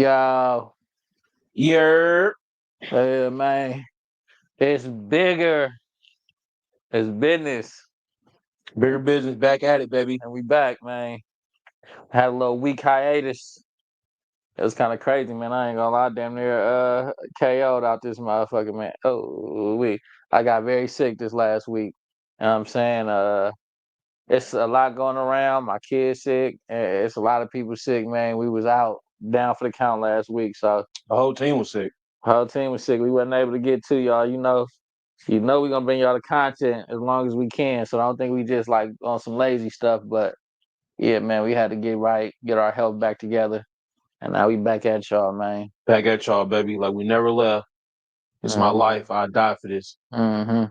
Yo, Yeah. yeah, man, it's bigger. It's business, Bigger business back at it, baby. and we back, man. Had a little week hiatus. It was kind of crazy, man. I ain't gonna lie, damn near KO'd out this motherfucker, man. Oh, I got very sick this last week. You know what I'm saying? It's a lot going around. My kid's sick. It's a lot of people sick, man. We was out down for the count last week, so The whole team was sick. whole team was sick. We wasn't able to get to y'all. We're gonna bring y'all the content as long as we can. So I don't think we just like on some lazy stuff. But yeah, man, we had to get right, get our health back together, and now we back at y'all, man. Back at y'all, baby. Like we never left. It's my life. I die for this. Mm-hmm.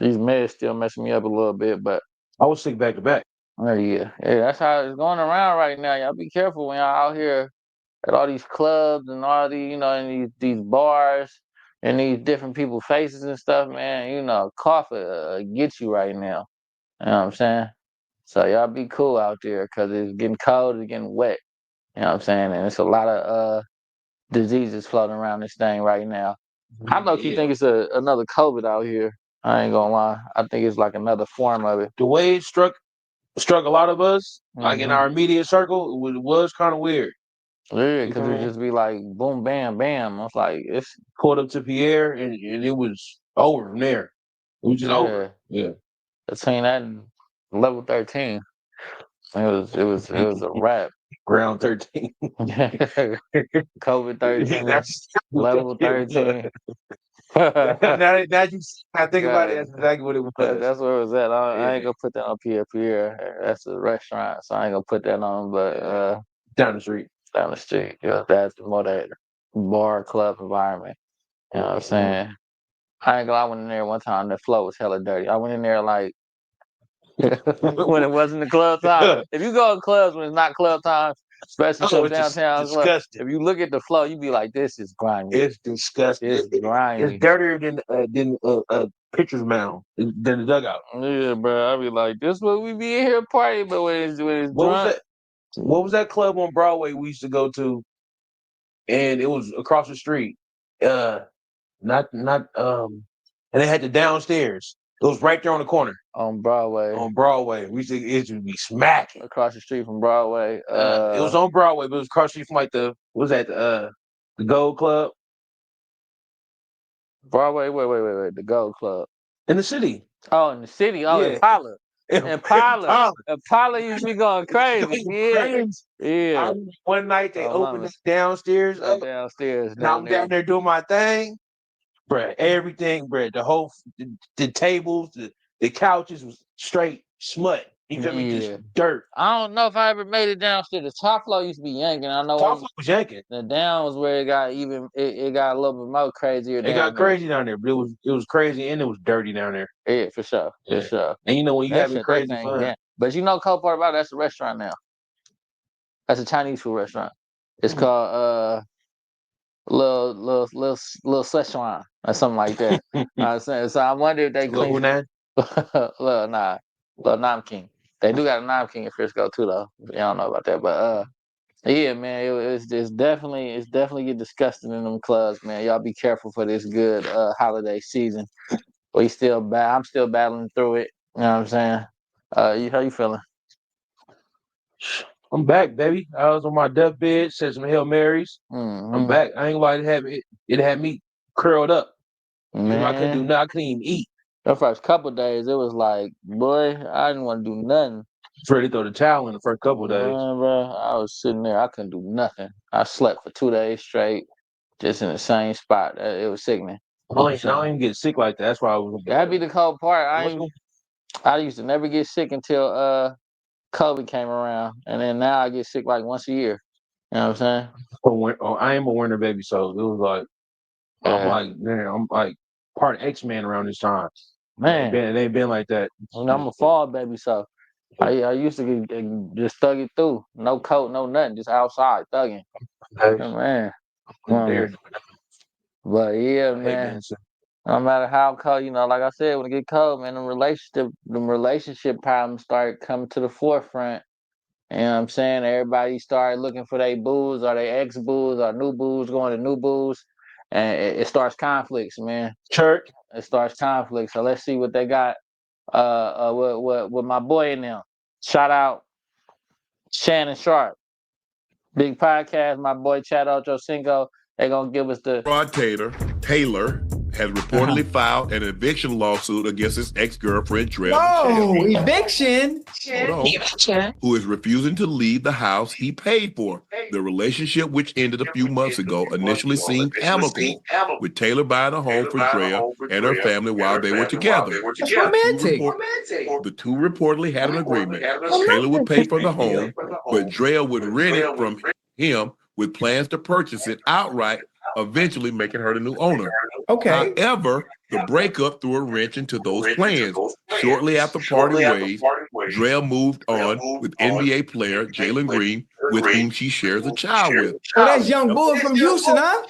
These meds still messing me up a little bit, but I was sick back to back. yeah, that's how it's going around right now. Y'all be careful when y'all out here at all these clubs and all these, and these bars and these different people faces and stuff, man. Cough get you right now. You know what I'm saying? So y'all be cool out there because it's getting cold, it's getting wet. You know what I'm saying? And it's a lot of diseases floating around this thing right now. I know you think it's another COVID out here. I ain't gonna lie. I think it's like another form of it. The way it struck a lot of us, like in our immediate circle, it was kind of weird. Yeah, because it just be like boom, bam, bam. I was like, it's Pulled up to Pierre and it was over from there. It was just over. Yeah. between that and level 13. It was a wrap. Ground 13. COVID 13, That's level 13. now you I think about it, God, that's exactly what it was. that's where it was at. I ain't Yeah. gonna put that on Pierre. That's a restaurant, so I ain't gonna put that on. But Down the street. down the street, that's more that bar club environment. You know what I'm saying? I ain't gonna lie, I went in there one time. The floor was hella dirty. I went in there like when it wasn't the club time. If you go to clubs when it's not club time, especially some downtown club, disgusting. if you look at the flow, you be like, "This is grimy. It's disgusting. It's grimy." It's dirtier than a pitcher's mound than the dugout. Yeah, bro. I be like, "This what we be in here partying," but when it's What was drunk, that? What was that club on Broadway we used to go to? And it was across the street. Not and they had the downstairs. It was right there on the corner on Broadway, on Broadway. It would be smacking. across the street from Broadway, It was on Broadway, but it was across the street from like what was that the Gold Club Broadway. Wait, the Gold Club. in the city. Oh, in the city. Oh, Yeah. Impala. Impala. Impala used to be going crazy. Yeah. I remember one night they opened it downstairs up, downstairs. and I'm down there doing my thing. Bruh, everything, bruh, the tables, the couches was straight smut. You feel me? Just dirt. I don't know if I ever made it downstairs. The top floor used to be yanking. I know Top floor was yanking. the down was where it got it got a little bit more crazier. It got crazy down there, but it was crazy and it was dirty down there. Yeah, for sure. For sure. And when you having crazy fun. Yeah. But cold part about it, that's a restaurant now. That's a Chinese food restaurant. It's called little Szechuan or something like that. I'm saying. So I wonder if they clean little Nam King. They do got a Nam King in Frisco too, though. I don't know about that, but yeah, man, it's definitely get disgusting in them clubs, man. Y'all be careful for this good holiday season. I'm still battling through it. You know what I'm saying? How you feeling? I'm back, baby. I was on my deathbed, said some Hail Marys. I'm back. I ain't gonna lie, it had me curled up. Man. I couldn't do nothing. I couldn't even eat. The first couple days, it was like, boy, I didn't want to do nothing. I was ready to throw the towel in the first couple days. Bro, I was sitting there. I couldn't do nothing. I slept for 2 days straight, just in the same spot. It was sickening. I don't even get sick like that. That's why I was. That'd be the cold part. I used to never get sick until COVID came around, and then now I get sick like once a year. You know what I'm saying? I am a winter baby, so it was like I'm like part of X-Men around this time. Man, it ain't been like that. I'm a fall baby, so I used to just thug it through. No coat, no nothing, just outside thugging. Man. But yeah, man. No matter how cold, like I said, when it get cold, man, the relationship problems start coming to the forefront. You know what I'm saying? Everybody started looking for their booze or their ex-booze or new booze going to new booze. And it starts conflicts, man. Church. It starts conflicts. So let's see what they got with my boy in them. Shout out Shannon Sharp. Big podcast, my boy Chad Ochocinco. They're going to give us the... Tyrod Taylor has reportedly filed an eviction lawsuit against his ex-girlfriend, Draya Michelle. Eviction? Who is refusing to leave the house he paid for. The relationship, which ended a few months ago, initially seemed amicable, with Taylor buying a home for Draya and her family while they were together. That's romantic. The two reportedly had an agreement. Taylor would pay for the home, but Draya would rent it from him with plans to purchase it outright, eventually making her the new owner. Okay. However, the breakup threw a wrench into those plans. Shortly after parting ways, Draya moved on with NBA player Jalen Green, with whom she shares a child with. Oh, that's young boy from Houston, huh?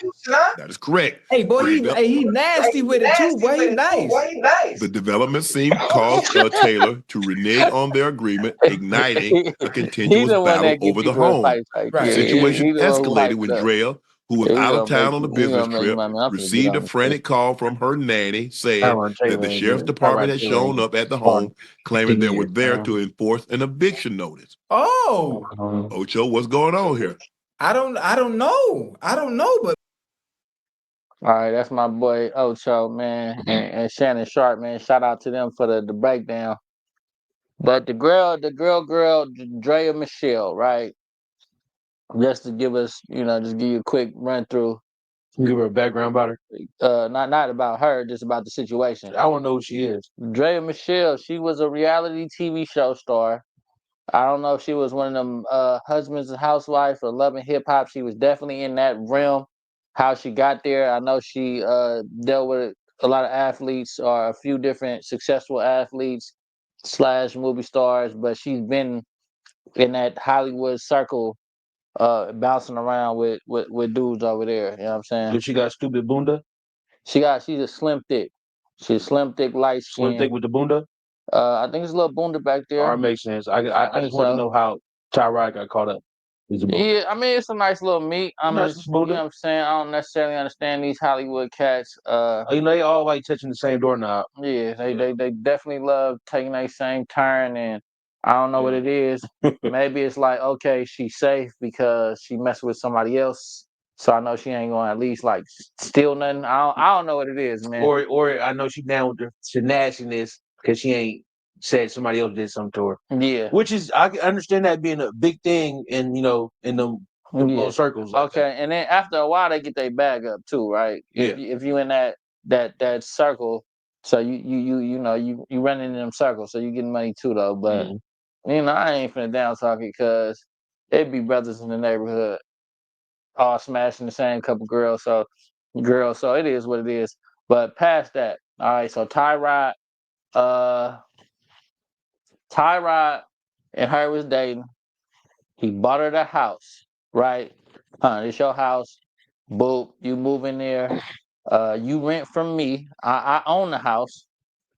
That is correct. Hey, boy, he nasty with it too, boy. He nice. The development seemed caused Taylor to renege on their agreement, igniting a continuous battle over the home. The situation escalated when Draya, who was out of town on a business trip, received a frantic call from her nanny saying that the sheriff's department had shown up at the home, claiming they were there to enforce an eviction notice. Oh. Ocho, what's going on here? I don't know. But all right, that's my boy Ocho, man, and Shannon Sharp, man. Shout out to them for the breakdown. But the girl, Draya Michelle, right? Just to give us, just give you a quick run through. Give her a background about her. Not about her, just about the situation. I want to know who she is. Draya Michelle, she was a reality TV show star. I don't know if she was one of them husbands and housewives or loving hip hop. She was definitely in that realm. How she got there, I know she dealt with a lot of athletes or a few different successful athletes / movie stars, but she's been in that Hollywood circle, bouncing around with dudes over there. You know what I'm saying? Did she got stupid bunda? She's a slim thick. She's slim thick, light skin. Slim thick with the bunda? I think it's a little bunda back there. All right, makes sense. I just want to know how Tyrod got caught up. Yeah, I mean, it's a nice little meat. You know what I'm saying? I don't necessarily understand these Hollywood cats. They all like touching the same doorknob. Yeah, they definitely love taking that same turn, and I don't know what it is. Maybe it's like, okay, she's safe because she messed with somebody else, so I know she ain't gonna at least like steal nothing. I don't know what it is, man. Or I know she down with the tenaciousness because she ain't said somebody else did something to her. Yeah, which is I can understand that being a big thing in in them little circles. Like okay, and then after a while they get their bag up too, right? Yeah. If you in that circle, so you running in them circles, so you getting money too though. But I ain't finna down talk it because it be brothers in the neighborhood all smashing the same couple girls. So it is what it is. But past that, all right. So Tyrod and her was dating. He bought her the house, right? It's your house. Boop, you move in there. You rent from me. I own the house,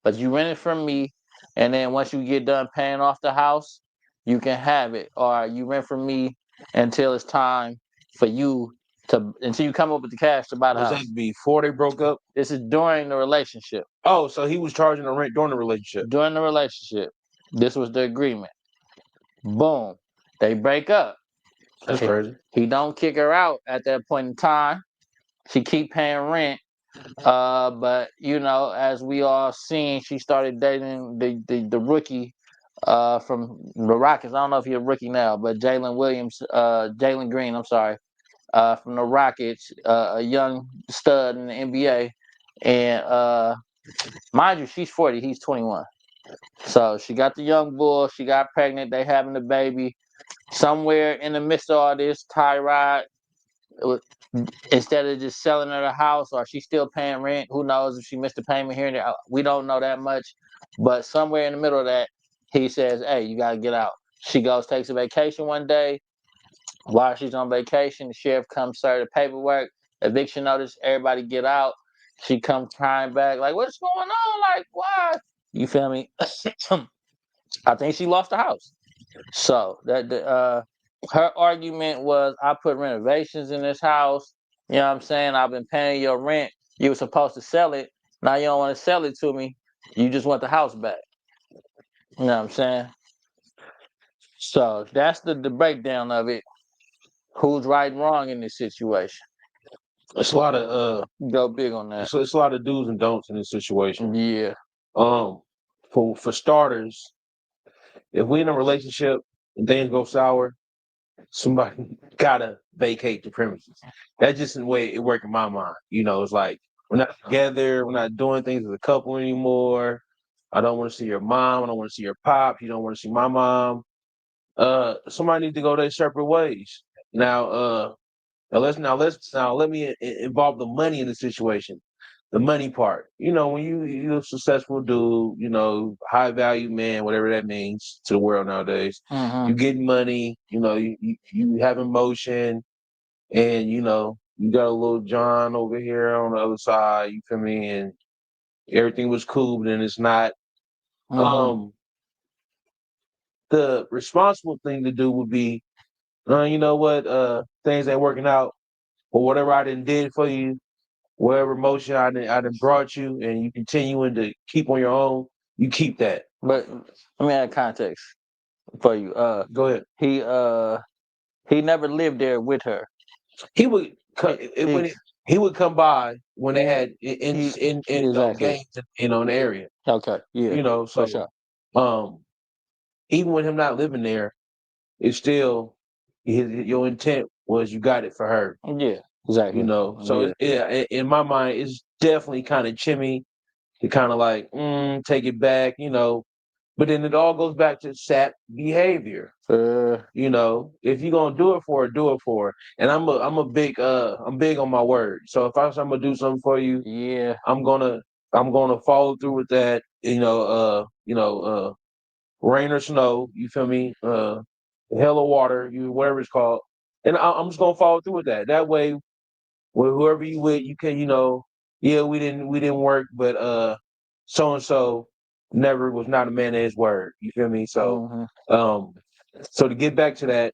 but you rent it from me. And then once you get done paying off the house, you can have it. Or you rent from me until it's time for you until you come up with the cash to buy the house. Was that before they broke up? This is during the relationship. Oh, so he was charging the rent during the relationship. During the relationship. This was the agreement. Boom. They break up. That's crazy. He don't kick her out at that point in time. She keep paying rent. But as we all seen, she started dating the rookie from the Rockets. I don't know if he's a rookie now, but Jalen Green, I'm sorry, from the Rockets, a young stud in the NBA. And mind you, she's 40, he's 21. So she got the young bull, she got pregnant, they having a baby. Somewhere in the midst of all this, Tyrod, instead of just selling her the house, or she's still paying rent, who knows if she missed a payment here and there, we don't know that much. But somewhere in the middle of that, he says, hey, you got to get out. She goes, takes a vacation one day. While she's on vacation, the sheriff comes, serve the paperwork, eviction notice, everybody get out. She comes crying back, like, what's going on? Like, why? You feel me? I think she lost the house. So that her argument was, I put renovations in this house. You know what I'm saying? I've been paying your rent. You were supposed to sell it. Now you don't want to sell it to me. You just want the house back. You know what I'm saying? So that's the breakdown of it. Who's right and wrong in this situation? It's a lot of Go big on that. So it's a lot of do's and don'ts in this situation. Yeah. For starters, if we in a relationship and things go sour, somebody gotta vacate the premises. That's just the way it works in my mind. You know, it's like we're not together, we're not doing things as a couple anymore. I don't want to see your mom, I don't want to see your pop, you don't want to see my mom. Somebody needs to go their separate ways. Now let me involve the money in the situation. The money part. You know, when you're a successful dude, you know, high value man, whatever that means to the world nowadays. You get money, you know, you have emotion, and you know, you got a little John over here on the other side, you feel me, and everything was cool, but then it's not. The responsible thing to do would be, you know what, things ain't working out, or whatever I did for you, whatever emotion I done brought you, and you continuing to keep on your own, you keep that. But let me add context for you. Go ahead. He never lived there with her. He would he would come by when they had games, you know, in the area. Okay, yeah, you know, so for sure. Even with him not living there, it's still your intent was you got it for her. Yeah, exactly. You know, so in my mind, it's definitely kind of chimmy to kind of like take it back, you know. But then it all goes back to sap behavior. You know, if you're gonna do it for her, do it for her. And I'm big on my word. So if I'm gonna do something for you, I'm gonna follow through with that. Rain or snow, you feel me? Hell or water, whatever it's called. And I'm just gonna follow through with that. That way, with whoever you with, you can, we didn't work, but so and so never was not a man of his word. You feel me? So so to get back to that,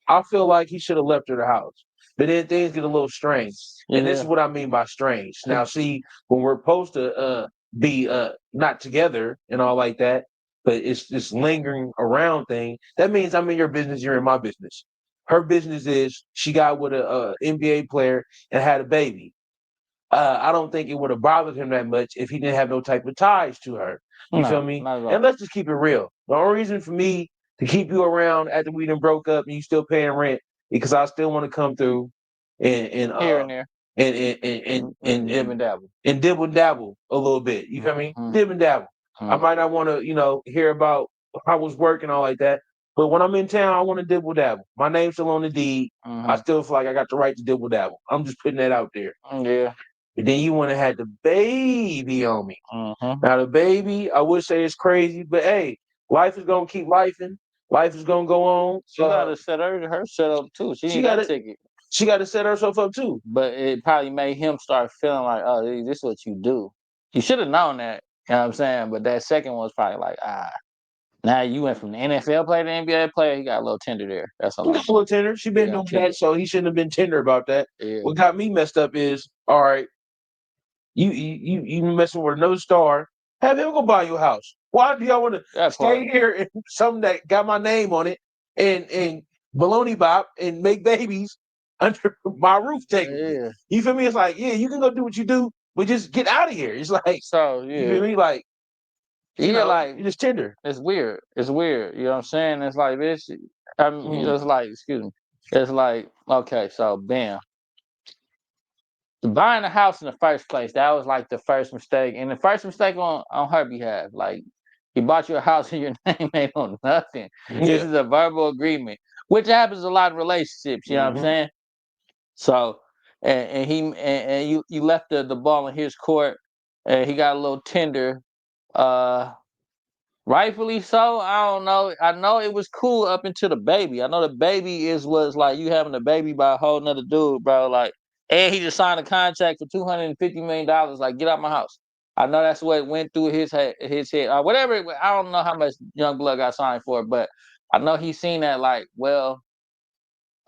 I feel like he should have left her the house. But then things get a little strange. And this is what I mean by strange. Now see, when we're supposed to be not together and all like that, but it's this lingering around thing, that means I'm in your business, you're in my business. Her business is she got with a NBA player and had a baby. I don't think it would have bothered him that much if he didn't have no type of ties to her. You feel me? And let's just keep it real. The only reason for me to keep you around after we done broke up and you still paying rent because I still want to come through and here and there and dibble dabble a little bit. You feel me? Dibble dabble. I might not want to, hear about how I was working all like that. But when I'm in town, I want to dibble dabble. My name's still on the deed. I still feel like I got the right to dibble dabble. I'm just putting that out there. Yeah. But then you want to have the baby on me. Now the baby, I would say it's crazy, but hey, life is gonna keep lifing. Life is gonna go on. She gotta set her set up too. She got a ticket. She got to set herself up too. But it probably made him start feeling like, oh, this is what you do. You should have known that. You know what I'm saying? But that second one was probably like, now you went from the NFL player to NBA player. He got a little tender there. That's all. A little tender. She been doing that, so he shouldn't have been tender about that. Yeah. What got me messed up is, all right, you messing with another star. Have him go buy your house. Why do y'all want to stay here and something that got my name on it and baloney bop and make babies under my roof? Technically, you feel me? It's like, you can go do what you do, but just get out of here. It's like, so you feel me? Like, like it's just tender. It's weird. It's weird. You know what I'm saying? It's like this. It's like, excuse me. It's like, okay, so bam. Buying a house in the first place, that was like the first mistake. And the first mistake on her behalf. Like, he bought you a house and your name ain't on nothing. Yeah. This is a verbal agreement, which happens a lot in relationships, you know what I'm saying? So, and you left the ball in his court, and he got a little tender. Rightfully so. I don't know. I know it was cool up until the baby. I know the baby was like you having a baby by a whole nother dude, bro. Like, and he just signed a contract for $250 million. Like, get out my house. I know that's what went through his head, or whatever. I don't know how much Young Blood got signed for, but I know he's seen that like, well,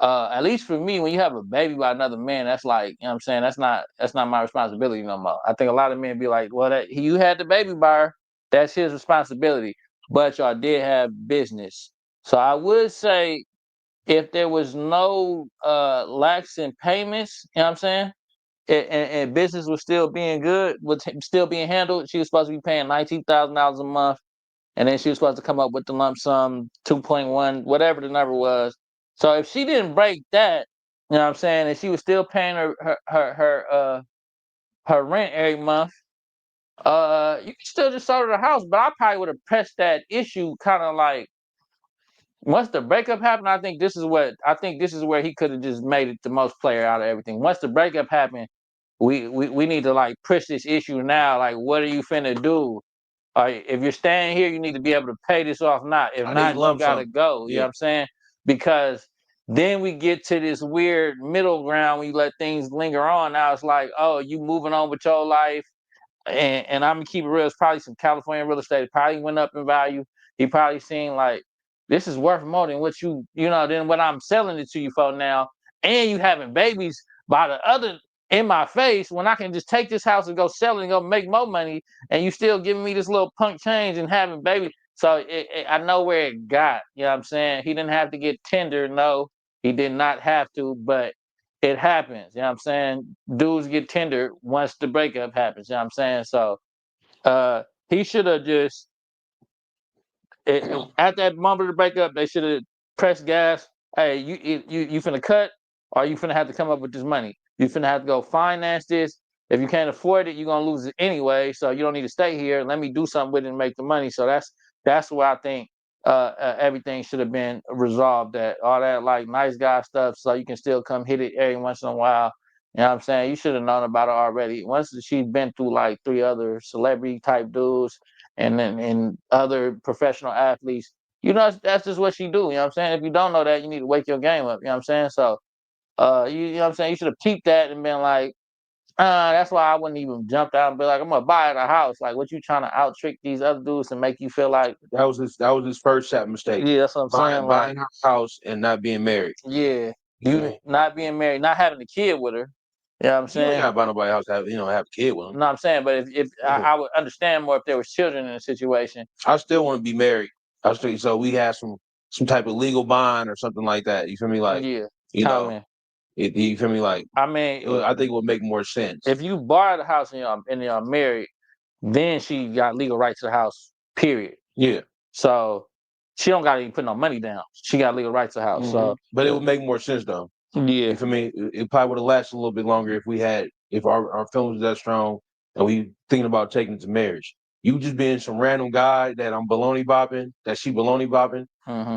at least for me, when you have a baby by another man, that's like, you know what I'm saying, that's not my responsibility no more. I think a lot of men be like, well, you had the baby by her, that's his responsibility. But y'all did have business. So I would say if there was no lax in payments, you know what I'm saying? And business was still being good, was still being handled, she was supposed to be paying $19,000 a month, and then she was supposed to come up with the lump sum 2.1, whatever the number was. So if she didn't break that, you know what I'm saying, and she was still paying her rent every month, you could still just sell her the house. But I probably would have pressed that issue kind of like once the breakup happened. I think this is where he could have just made it the most player out of everything. Once the breakup happened, we need to like push this issue now. Like, what are you finna do? If you're staying here, you need to be able to pay this off now. If not, you gotta go. You know what I'm saying? Because then we get to this weird middle ground when you let things linger on. Now it's like, oh, you moving on with your life. And I'm gonna keep it real. It's probably some California real estate. It probably went up in value. He probably seen like this is worth more than what than what I'm selling it to you for now. And you having babies by the other in my face when I can just take this house and go sell it and go make more money, and you still giving me this little punk change and having baby. So I know where it got. You know what I'm saying? He didn't have to get tender. No, he did not have to, but it happens. You know what I'm saying? Dudes get tender once the breakup happens. You know what I'm saying? So he should have just at that moment of the breakup, they should have pressed gas. Hey, you finna cut, or you finna have to come up with this money. You finna have to go finance this. If you can't afford it, you're gonna lose it anyway. So you don't need to stay here. Let me do something with it and make the money. So that's where I think everything should have been resolved. That all that like nice guy stuff, so you can still come hit it every once in a while. You know what I'm saying? You should have known about it already. Once she's been through like 3 other celebrity type dudes and other professional athletes, that's just what she do. You know what I'm saying? If you don't know that, you need to wake your game up. You know what I'm saying? So you know what I'm saying? You should have peeped that and been like, that's why I wouldn't even jumped out and be like, I'm gonna buy the house. Like, what you trying to out trick these other dudes to make you feel like that was his first shot mistake. Yeah, that's what I'm saying. Buying her house and not being married. Yeah, you not being married, not having a kid with her. You know what I'm saying? You ain't gotta buy nobody house have a kid with them. No, I'm saying, but if I would understand more if there was children in the situation. I still want to be married. So we have some type of legal bond or something like that. You feel me? Like, Yeah, you feel me? Like, I mean, I think it would make more sense. If you buy the house and y'all married, then she got legal right to the house. Period. Yeah. So she don't got to even put no money down. She got legal right to the house. So, but it would make more sense though. Yeah. You feel me? It probably would have lasted a little bit longer if our film was that strong and we thinking about taking it to marriage. You just being some random guy that I'm baloney bopping, that she baloney bopping,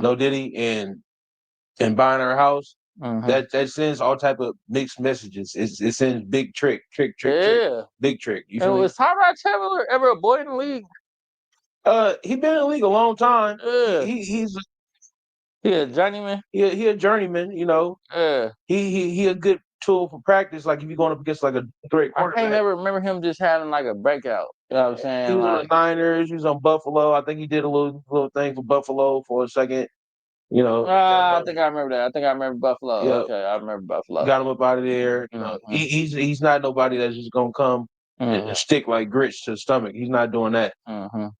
no Diddy, and buying her house. That sends all type of mixed messages. It sends big trick, big trick. You feel me? Was Tyrod Taylor ever a boy in the league? He been in the league a long time. Yeah. He's a journeyman. He a journeyman. You know. Yeah. He a good tool for practice. Like if you're going up against like a great quarterback. I can't never remember him just having like a breakout. You know what I'm saying? He was on the Niners. He was on Buffalo. I think he did a little thing for Buffalo for a second. You know. I think I remember that. I think I remember Buffalo. Yep. Okay, I remember Buffalo. Got him up out of there. You know, he's not nobody that's just gonna come and stick like grits to the stomach. He's not doing that.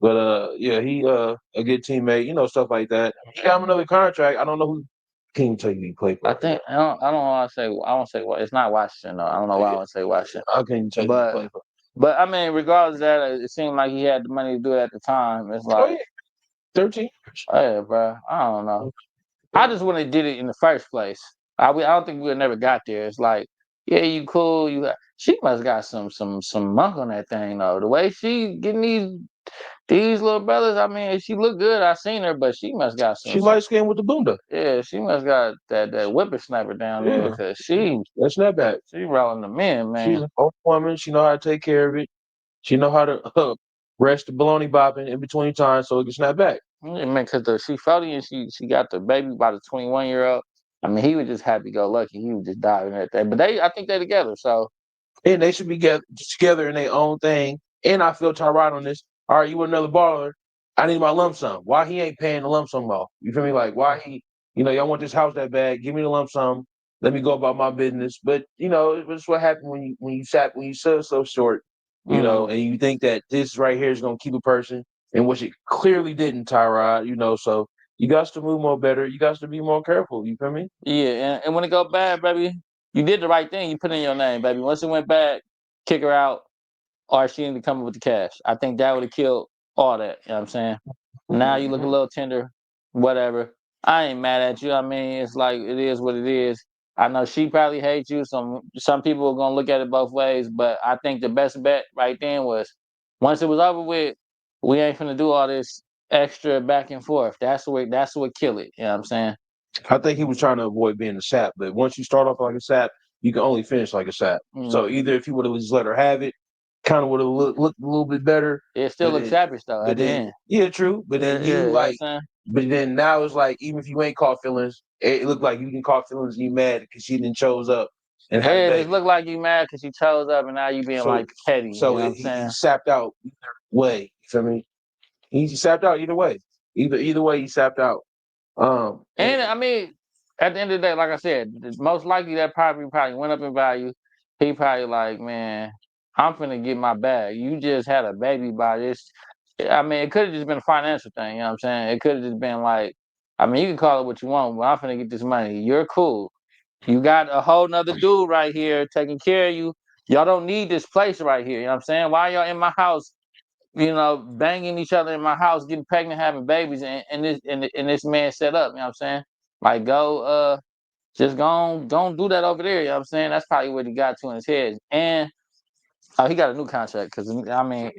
But yeah, he a good teammate. You know, stuff like that. He got him another contract. I don't know who. Can't even tell you he played for. I think I don't want to say. I won't say what. It's not Washington though. I don't know why I want to say Washington. I can't even tell you he played for. But I mean, regardless of that, it seemed like he had the money to do it at the time. It's like 13. Yeah, bro. I don't know. I just wouldn't have did it in the first place. I don't think we would never got there. It's like, yeah, you cool. She must got some monk on that thing though. The way she getting these little brothers. I mean, she look good. I seen her, but she must got some. She light skinned with the bunda. Yeah, she must got that whippersnapper down there because that's not bad. She rolling the men, man. She's an old woman. She know how to take care of it. She know how to rest the baloney bopping in between times so it can snap back. Yeah, man, because she 40 and she got the baby by the 21-year-old. I mean, he was just happy-go-lucky. He was just diving at that. But I think they're together. So, and they should be together in their own thing. And I feel Tyrod on this. All right, you want another baller? I need my lump sum. Why he ain't paying the lump sum off? You feel me? Like why he? Y'all want this house that bad? Give me the lump sum. Let me go about my business. But it's what happened when you sell so short. And you think that this right here is gonna keep a person, and which it clearly didn't, Tyrod. So you got to move more better. You got to be more careful. You feel me? Yeah, and when it go bad, baby, you did the right thing. You put in your name, baby. Once it went bad, kick her out, or she needed to come up with the cash. I think that would have killed all that. You know what I'm saying? Now you look a little tender, whatever. I ain't mad at you. I mean, it's like it is what it is. I know she probably hates you. Some people are gonna look at it both ways, but I think the best bet right then was once it was over with, we ain't finna do all this extra back and forth. That's what kill it. You know what I'm saying? I think he was trying to avoid being a sap, but once you start off like a sap, you can only finish like a sap. So either if he would have just let her have it, kind of would have looked a little bit better. It still looks savage though at the end. Yeah, true. But then but then now it's like even if you ain't caught feelings, it looked like you can caught feelings and you mad because she didn't chose up and had a baby. It just looked like you mad because she chose up and now you being like petty. So you know what I'm saying? He sapped out either way. You feel me? He sapped out either way. Either way, he sapped out. And I mean, at the end of the day, like I said, most likely that property probably went up in value. He probably like, man, I'm finna get my bag. You just had a baby by this. I mean, it could have just been a financial thing. You know what I'm saying? It could have just been like, I mean, you can call it what you want, but I'm finna get this money. You're cool. You got a whole nother dude right here taking care of you. Y'all don't need this place right here. You know what I'm saying? Why y'all in my house? Banging each other in my house, getting pregnant, having babies, and this man set up. You know what I'm saying? Like just go do that over there. You know what I'm saying? That's probably what he got to in his head. And he got a new contract because I mean,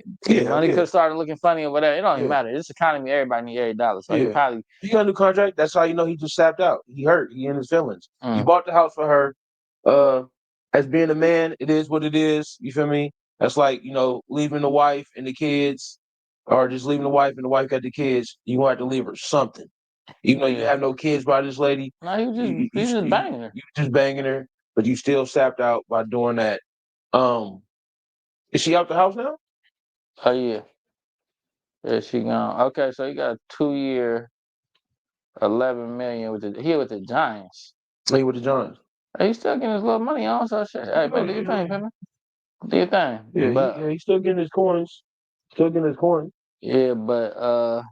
money could have started looking funny or whatever. It don't even matter. This economy, everybody need every dollar. So he probably got a new contract. That's how you know he just sapped out. He hurt. He in his feelings. You bought the house for her. As being a man, it is what it is. You feel me? That's like leaving the wife and the kids, or just leaving the wife and the wife got the kids. You gonna have to leave her something. Even though you have no kids by this lady, no, he just banging her. You just banging her, but you still sapped out by doing that. Is she out the house now? Oh yeah, she gone. Okay, so he got a 2-year, 11 million with the Giants. He with the Giants. Hey, he's still getting his little money on, so shit. Hey, man, do your thing, man. Do your thing. Yeah, he's still getting his coins. Yeah, but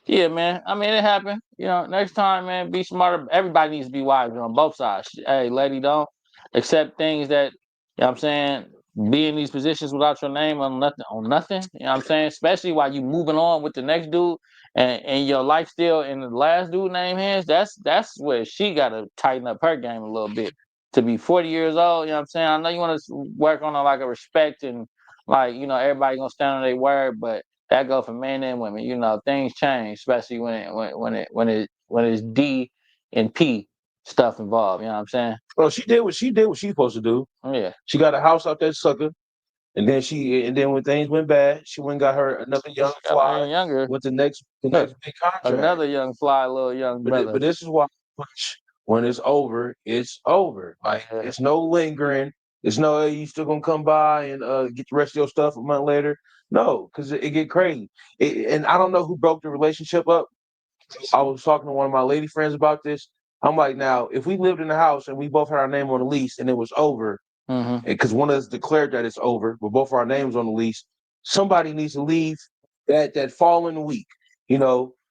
yeah, man. I mean, it happened. Next time, man, be smarter. Everybody needs to be wiser on both sides. Hey, lady, don't accept things that, what I'm saying, be in these positions without your name on nothing. You know what I'm saying? Especially while you moving on with the next dude and your life still in the last dude name hands. That's where she got to tighten up her game a little bit. To be 40 years old, you know what I'm saying? I know you want to work on like a respect and like, everybody gonna stand on their word, but that go for men and women. Things change, especially when it's D and P stuff involved. You know what I'm saying? Oh, she did what she's supposed to do. Yeah. She got a house out that sucker, and then when things went bad, she went and got her another young fly with the next big contract. Another young fly, little young brother. But this is why when it's over, it's over. Like it's no lingering. It's no, hey, you still gonna come by and get the rest of your stuff a month later. No, because it get crazy. And I don't know who broke the relationship up. I was talking to one of my lady friends about this. I'm like, now, if we lived in the house and we both had our name on the lease and it was over, because one of us declared that it's over, but both our names on the lease, somebody needs to leave that following week.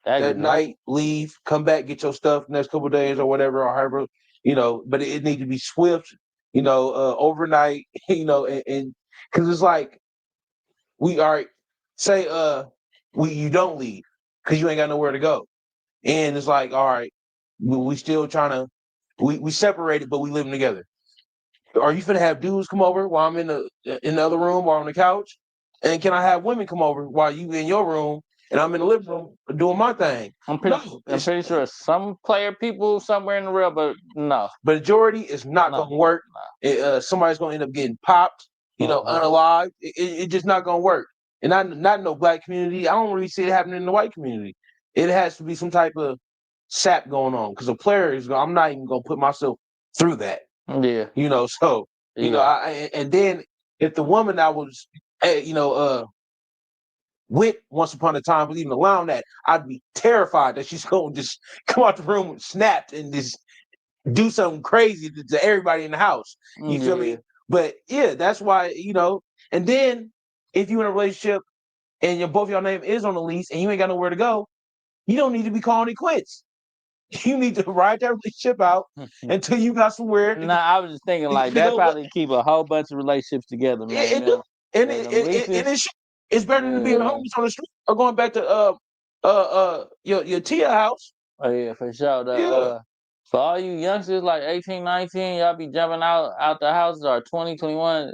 That night, leave, come back, get your stuff next couple of days or whatever, or however, but it need to be swift, overnight, and because it's like we are, say, you don't leave because you ain't got nowhere to go. And it's like, all right, we still trying to, we separated, but we living together. Are you finna have dudes come over while I'm in the other room or on the couch? And can I have women come over while you in your room and I'm in the living room doing my thing? I'm pretty sure some player people somewhere in the real, but no. Majority is not gonna work. Somebody's gonna end up getting popped, unalived. It just not gonna work. And not in no black community. I don't really see it happening in the white community. It has to be some type of sap going on because a player is. I'm not even gonna put myself through that. Yeah. And then if the woman that was with Once Upon a Time, but even allowing that, I'd be terrified that she's going to just come out the room snapped and just do something crazy to everybody in the house. You feel me? But yeah, that's why, and then if you're in a relationship and both y'all name is on the lease and you ain't got nowhere to go, you don't need to be calling it quits. You need to ride that relationship out until you got somewhere. Nah, I was just thinking like that probably keep a whole bunch of relationships together, man. It's better than being homeless on the street or going back to your Tia house. Oh yeah, for sure. For all you youngsters like 18, 19, y'all be jumping out the houses or 20, 21.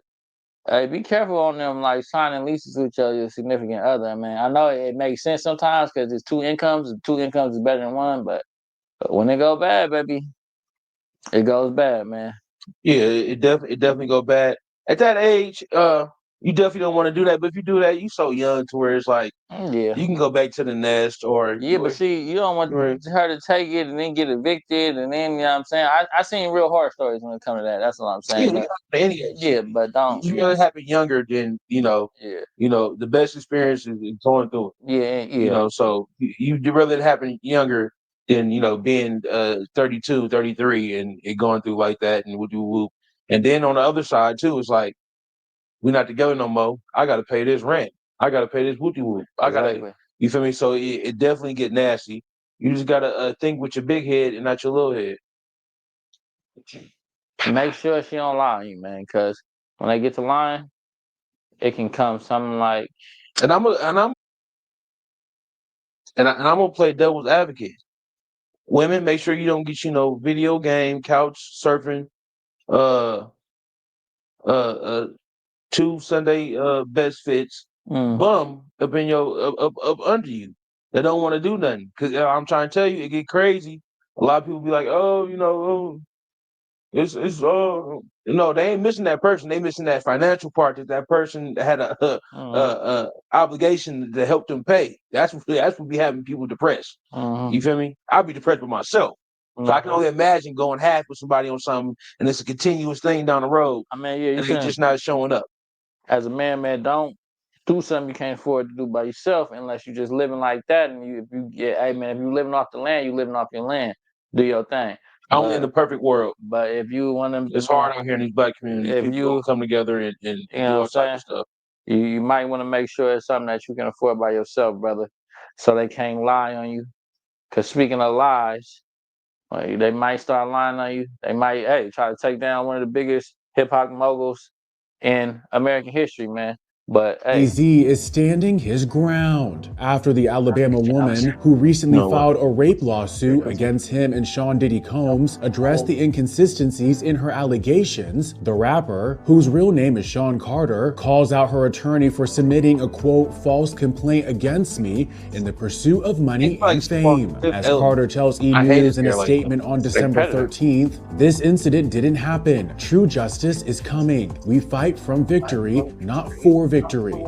Hey, be careful on them like signing leases with your significant other, man. I know it makes sense sometimes because it's two incomes. Two incomes is better than one, but when it go bad, baby, it goes bad, man. Yeah, it definitely go bad. At that age, you definitely don't want to do that. But if you do that, you so young to where it's like, you can go back to the nest but see, you don't want her to take it and then get evicted, and then you know what I'm saying. I seen real horror stories when it comes to that. That's what I'm saying. But don't. You really happen younger than the best experience is going through it. So you rather happen younger than being 32, 33 and it going through like that and whoop. And then on the other side too, it's like we're not together no more. I got to pay this rent. I got to pay this whoop. I got to. You feel me? So it definitely get nasty. You just gotta think with your big head and not your little head. Make sure she don't lie on you, man, because when they get to lying, it can come something like. And I'm gonna play devil's advocate. Women, make sure you don't get video game, couch surfing, 2 Sunday best fits, bum up in up under you. They don't want to do nothing because I'm trying to tell you, it get crazy. A lot of people be like, it's they ain't missing that person. They missing that financial part that person had a obligation to help them pay. That's what be having people depressed. You feel me? I'd be depressed with myself. So I can only imagine going half with somebody on something, and it's a continuous thing down the road. I mean, yeah, and they just not showing up. As a man, don't do something you can't afford to do by yourself unless you're just living like that. And if you living off the land, you living off your land. Do your thing. I'm in the perfect world. But if you want to, it's hard out here in these black communities. If people come together and do all type of stuff. You might want to make sure it's something that you can afford by yourself, brother, so they can't lie on you. Because speaking of lies, they might start lying on you. They might, try to take down one of the biggest hip hop moguls in American history, man. But Jay-Z is standing his ground after the Alabama woman who recently filed a rape lawsuit against him and Sean Diddy Combs addressed the inconsistencies in her allegations. The rapper, whose real name is Sean Carter, calls out her attorney for submitting a quote false complaint against me in the pursuit of money and fame. As Carter tells E! News in a statement on December 13th, this incident didn't happen. True justice is coming. We fight from victory, not for victory.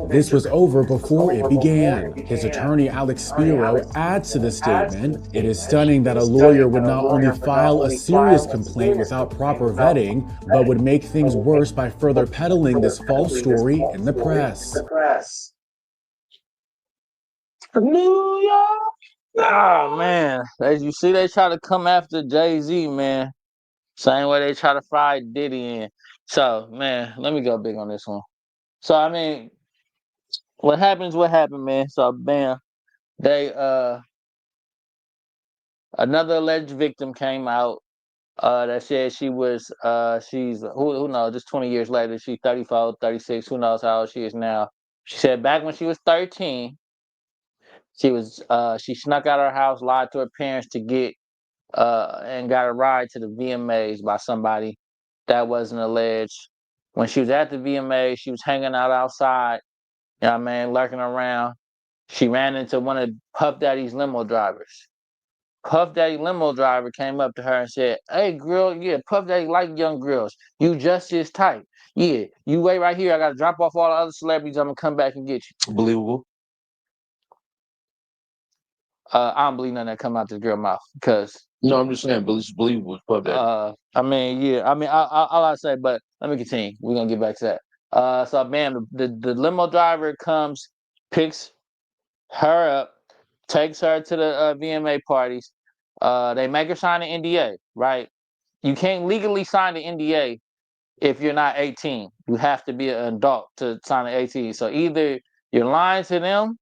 This was over before it began. His attorney, Alex Spiro, adds to the statement, it is stunning that a lawyer would not only file a serious complaint without proper vetting, but would make things worse by further peddling this false story in the press. New York. Oh, man. As you see, they try to come after Jay-Z, man. Same way they try to fry Diddy in. So, man, let me go big on this one. So, I mean, what happened, man. So, bam, another alleged victim came out that said she's who knows, just 20 years later, she's 34, 36, who knows how old she is now. She said back when she was 13, she snuck out of her house, lied to her parents to get and got a ride to the VMAs by somebody that wasn't alleged. When she was at the VMAs, she was hanging out outside, you know what I mean, lurking around. She ran into one of Puff Daddy's limo drivers. Puff Daddy limo driver came up to her and said, hey, girl, yeah, Puff Daddy like young girls. You just his type. Yeah, you wait right here. I got to drop off all the other celebrities. I'm going to come back and get you. Believable. I don't believe nothing that come out this girl's mouth because. No, I'm just saying, but it's believable. Puff Daddy. I mean, yeah. I mean, all I say, but let me continue. We're going to get back to that. So man, the limo driver comes, picks her up, takes her to the VMA parties. They make her sign an NDA, right? You can't legally sign the NDA if you're not 18. You have to be an adult to sign an 18. So either you're lying to them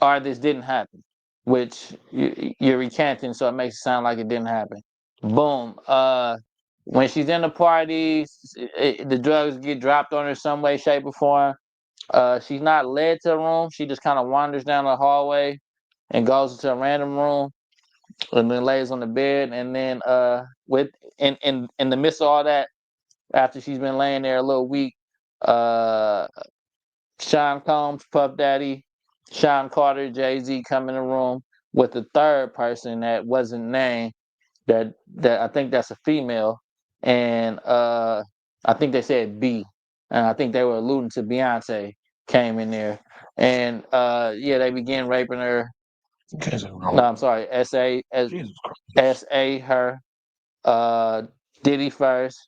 or this didn't happen, which you're recanting, so it makes it sound like it didn't happen. Boom. When she's in the parties, the drugs get dropped on her some way, shape, or form. She's not led to a room. She just kind of wanders down the hallway and goes into a random room and then lays on the bed. And then with in the midst of all that, after she's been laying there a little week, uh, Sean Combs, Puff Daddy, Sean Carter, Jay-Z come in the room with a third person that wasn't named. That I think that's a female, and I think they said B, and I think they were alluding to Beyonce came in there, and yeah, they began raping her. No, I'm sorry, S.A. her, Diddy first,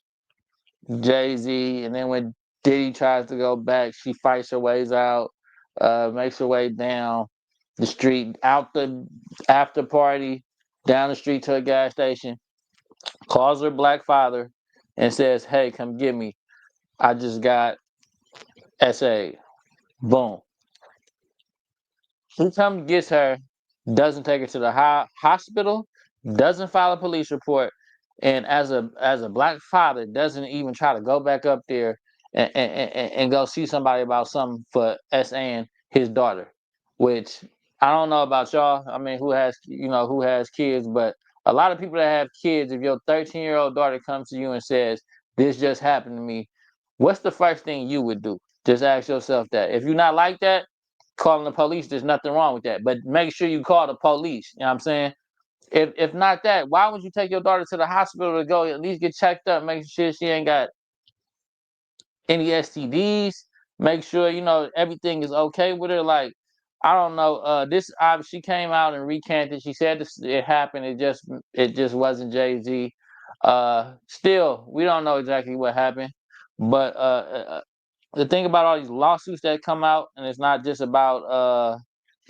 Jay-Z, and then when Diddy tries to go back, she fights her ways out, makes her way down the street, out the after party, down the street to a gas station, calls her black father, and says, "Hey, come get me. I just got SA." Boom. He comes, gets her, doesn't take her to the hospital, doesn't file a police report, and as a black father, doesn't even try to go back up there and go see somebody about something for and his daughter. Which I don't know about y'all. I mean, who has kids, but a lot of people that have kids, if your 13-year-old daughter comes to you and says, "This just happened to me," what's the first thing you would do? Just ask yourself that. If you're not like that, calling the police, there's nothing wrong with that. But make sure you call the police. You know what I'm saying? If not that, why would you take your daughter to the hospital to go at least get checked up, make sure she ain't got any STDs, make sure everything is okay with her? Like, I don't know. This she came out and recanted. She said it happened. It just wasn't Jay-Z. Still, we don't know exactly what happened. But the thing about all these lawsuits that come out, and it's not just about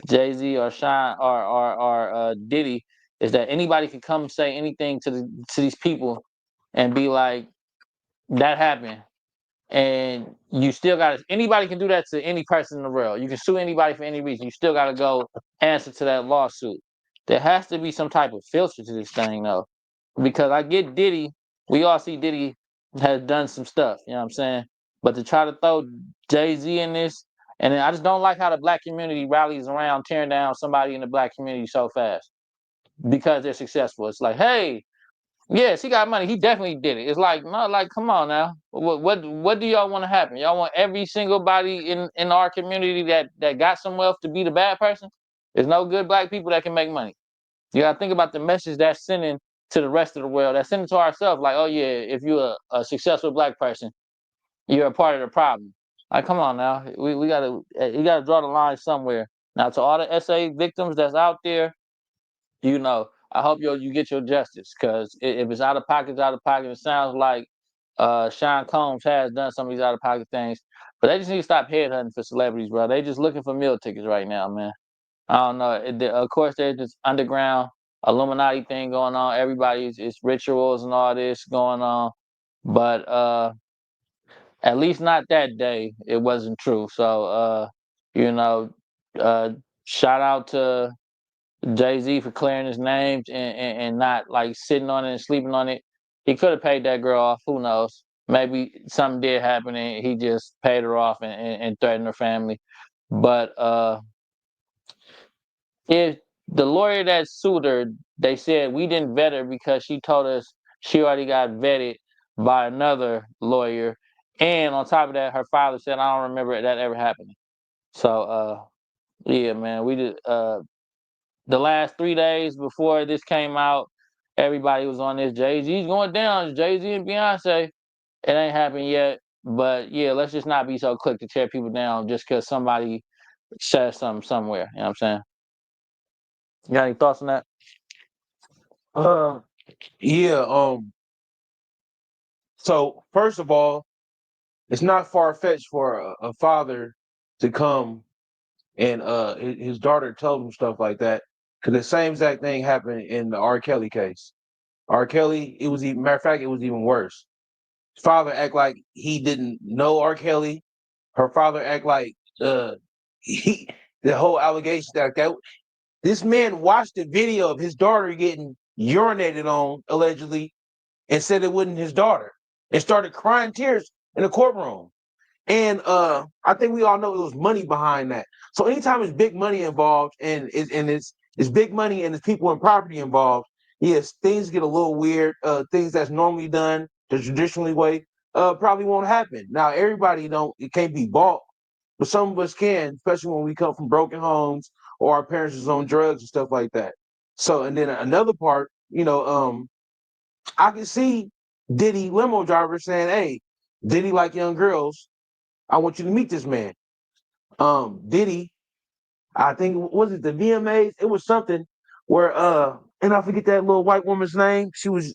Jay-Z or Sean or Diddy, is that anybody can come say anything to these people and be like, that happened. And you still got to, anybody can do that to any person in the world. You can sue anybody for any reason. You still got to go answer to that lawsuit. There has to be some type of filter to this thing, though. Because I get Diddy, we all see Diddy has done some stuff, you know what I'm saying? But to try to throw Jay-Z in this, and then I just don't like how the black community rallies around tearing down somebody in the black community so fast because they're successful. It's like, hey, yes, he got money. He definitely did it. It's like, no, like, come on now. What do y'all want to happen? Y'all want every single body in our community that got some wealth to be the bad person? There's no good black people that can make money. You gotta think about the message that's sending to the rest of the world. That's sending to ourselves, like, oh yeah, if you're a successful black person, you're a part of the problem. Like, come on now. We gotta you gotta draw the line somewhere. Now to all the SA victims that's out there, I hope you get your justice, because if it's out of pocket, it's out of pocket. It sounds like Sean Combs has done some of these out of pocket things, but they just need to stop headhunting for celebrities, bro. They just looking for meal tickets right now, man. I don't know. Of course, there's this underground Illuminati thing going on. Everybody's it's rituals and all this going on, but at least not that day. It wasn't true. So you know, uh, shout out to Jay-Z for clearing his name and not like sitting on it and sleeping on it. He could have paid that girl off. Who knows? Maybe something did happen and he just paid her off and threatened her family. But if the lawyer that sued her, they said we didn't vet her because she told us she already got vetted by another lawyer. And on top of that, her father said, I don't remember that ever happening. So yeah, man, we did the last 3 days before this came out, everybody was on this Jay-Z's going down, Jay-Z and Beyonce. It ain't happened yet. But yeah, let's just not be so quick to tear people down just because somebody says something somewhere. You know what I'm saying? You got any thoughts on that? Yeah. So first of all, it's not far fetched for a father to come and his daughter told him stuff like that. Because the same exact thing happened in the R. Kelly case. R. Kelly, it was even matter of fact, it was even worse. His father act like he didn't know R. Kelly. Her father act like he the whole allegation that this man watched the video of his daughter getting urinated on allegedly and said it wasn't his daughter and started crying tears in the courtroom. And I think we all know it was money behind that. So anytime there's big money involved it's big money and there's people and property involved, yes, things get a little weird. Things that's normally done the traditionally way probably won't happen. Now everybody don't it can't be bought, but some of us can, especially when we come from broken homes or our parents is on drugs and stuff like that. So and then another part, I can see Diddy limo driver saying, "Hey, Diddy like young girls. I want you to meet this man." Diddy, I think was it the VMAs? It was something where and I forget that little white woman's name. She was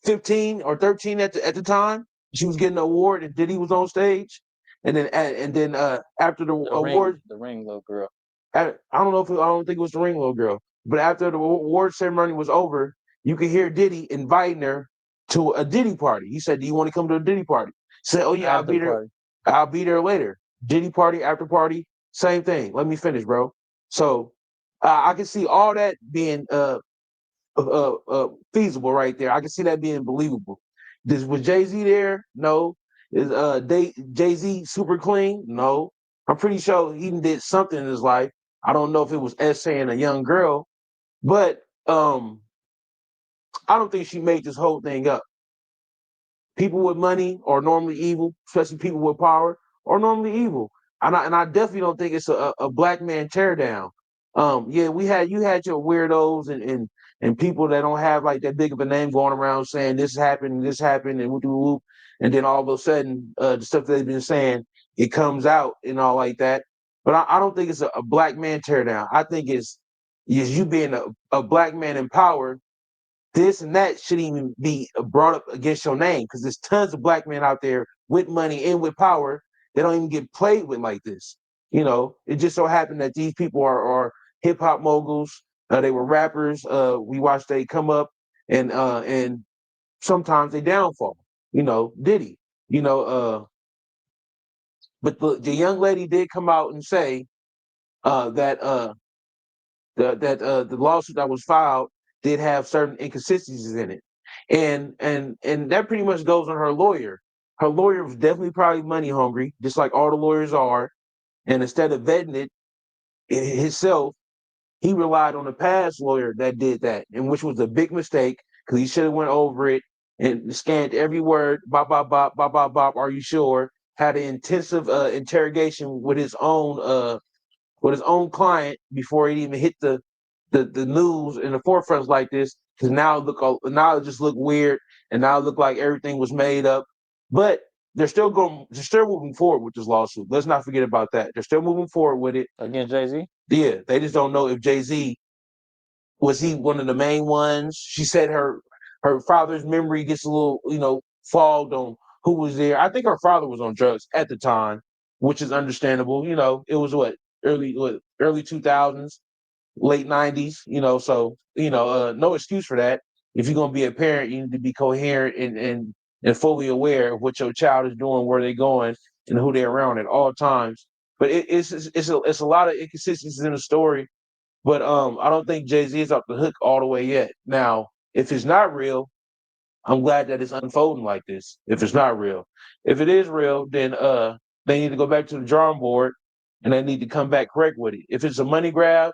15 or 13 at the time. She was getting an award and Diddy was on stage. And then after the award, the ring little girl. I don't think it was the ring little girl. But after the award ceremony was over, you could hear Diddy inviting her to a Diddy party. He said, "Do you want to come to a Diddy party?" She said, "Oh yeah, I'll be there. I'll be there later." Diddy party, after party, same thing. Let me finish, bro. So I can see all that being feasible right there. I can see that being believable. Was Jay-Z there? No. Is Jay-Z super clean? No. I'm pretty sure he did something in his life. I don't know if it was essaying a young girl, but I don't think she made this whole thing up. People with money are normally evil, especially people with power are normally evil. And I definitely don't think it's a black man teardown. Yeah, you had your weirdos and people that don't have like that big of a name going around saying this happened, and whoop whoop, and then all of a sudden the stuff that they've been saying it comes out and all like that. But I don't think it's a black man teardown. I think it's you being a black man in power, this and that shouldn't even be brought up against your name because there's tons of black men out there with money and with power that don't even get played with like this. It just so happened that these people are hip hop moguls. They were rappers. We watched they come up and sometimes they downfall. Diddy. You know, but the young lady did come out and say that the lawsuit that was filed did have certain inconsistencies in it, and that pretty much goes on her lawyer. Her lawyer was definitely probably money hungry, just like all the lawyers are. And instead of vetting it himself, he relied on a past lawyer that did that, and which was a big mistake because he should have went over it and scanned every word. Bop bop bop bop bop bop. Are you sure? Had an intensive interrogation with his own client before he even hit the news in the forefronts like this. Because now it just look weird, and now it look like everything was made up. But they're still moving forward with this lawsuit. Let's not forget about that. They're still moving forward with it against Jay-Z. Yeah, they just don't know if Jay-Z was he one of the main ones. She said her father's memory gets a little fogged on who was there. I think her father was on drugs at the time, which is understandable. It was early 2000s, late 90s. So no excuse for that. If you're gonna be a parent, you need to be coherent and fully aware of what your child is doing, where they're going, and who they're around at all times. But it's a lot of inconsistencies in the story. But I don't think Jay-Z is off the hook all the way yet. Now, if it's not real, I'm glad that it's unfolding like this. If it's not real, if it is real, then they need to go back to the drawing board and they need to come back correct with it. If it's a money grab,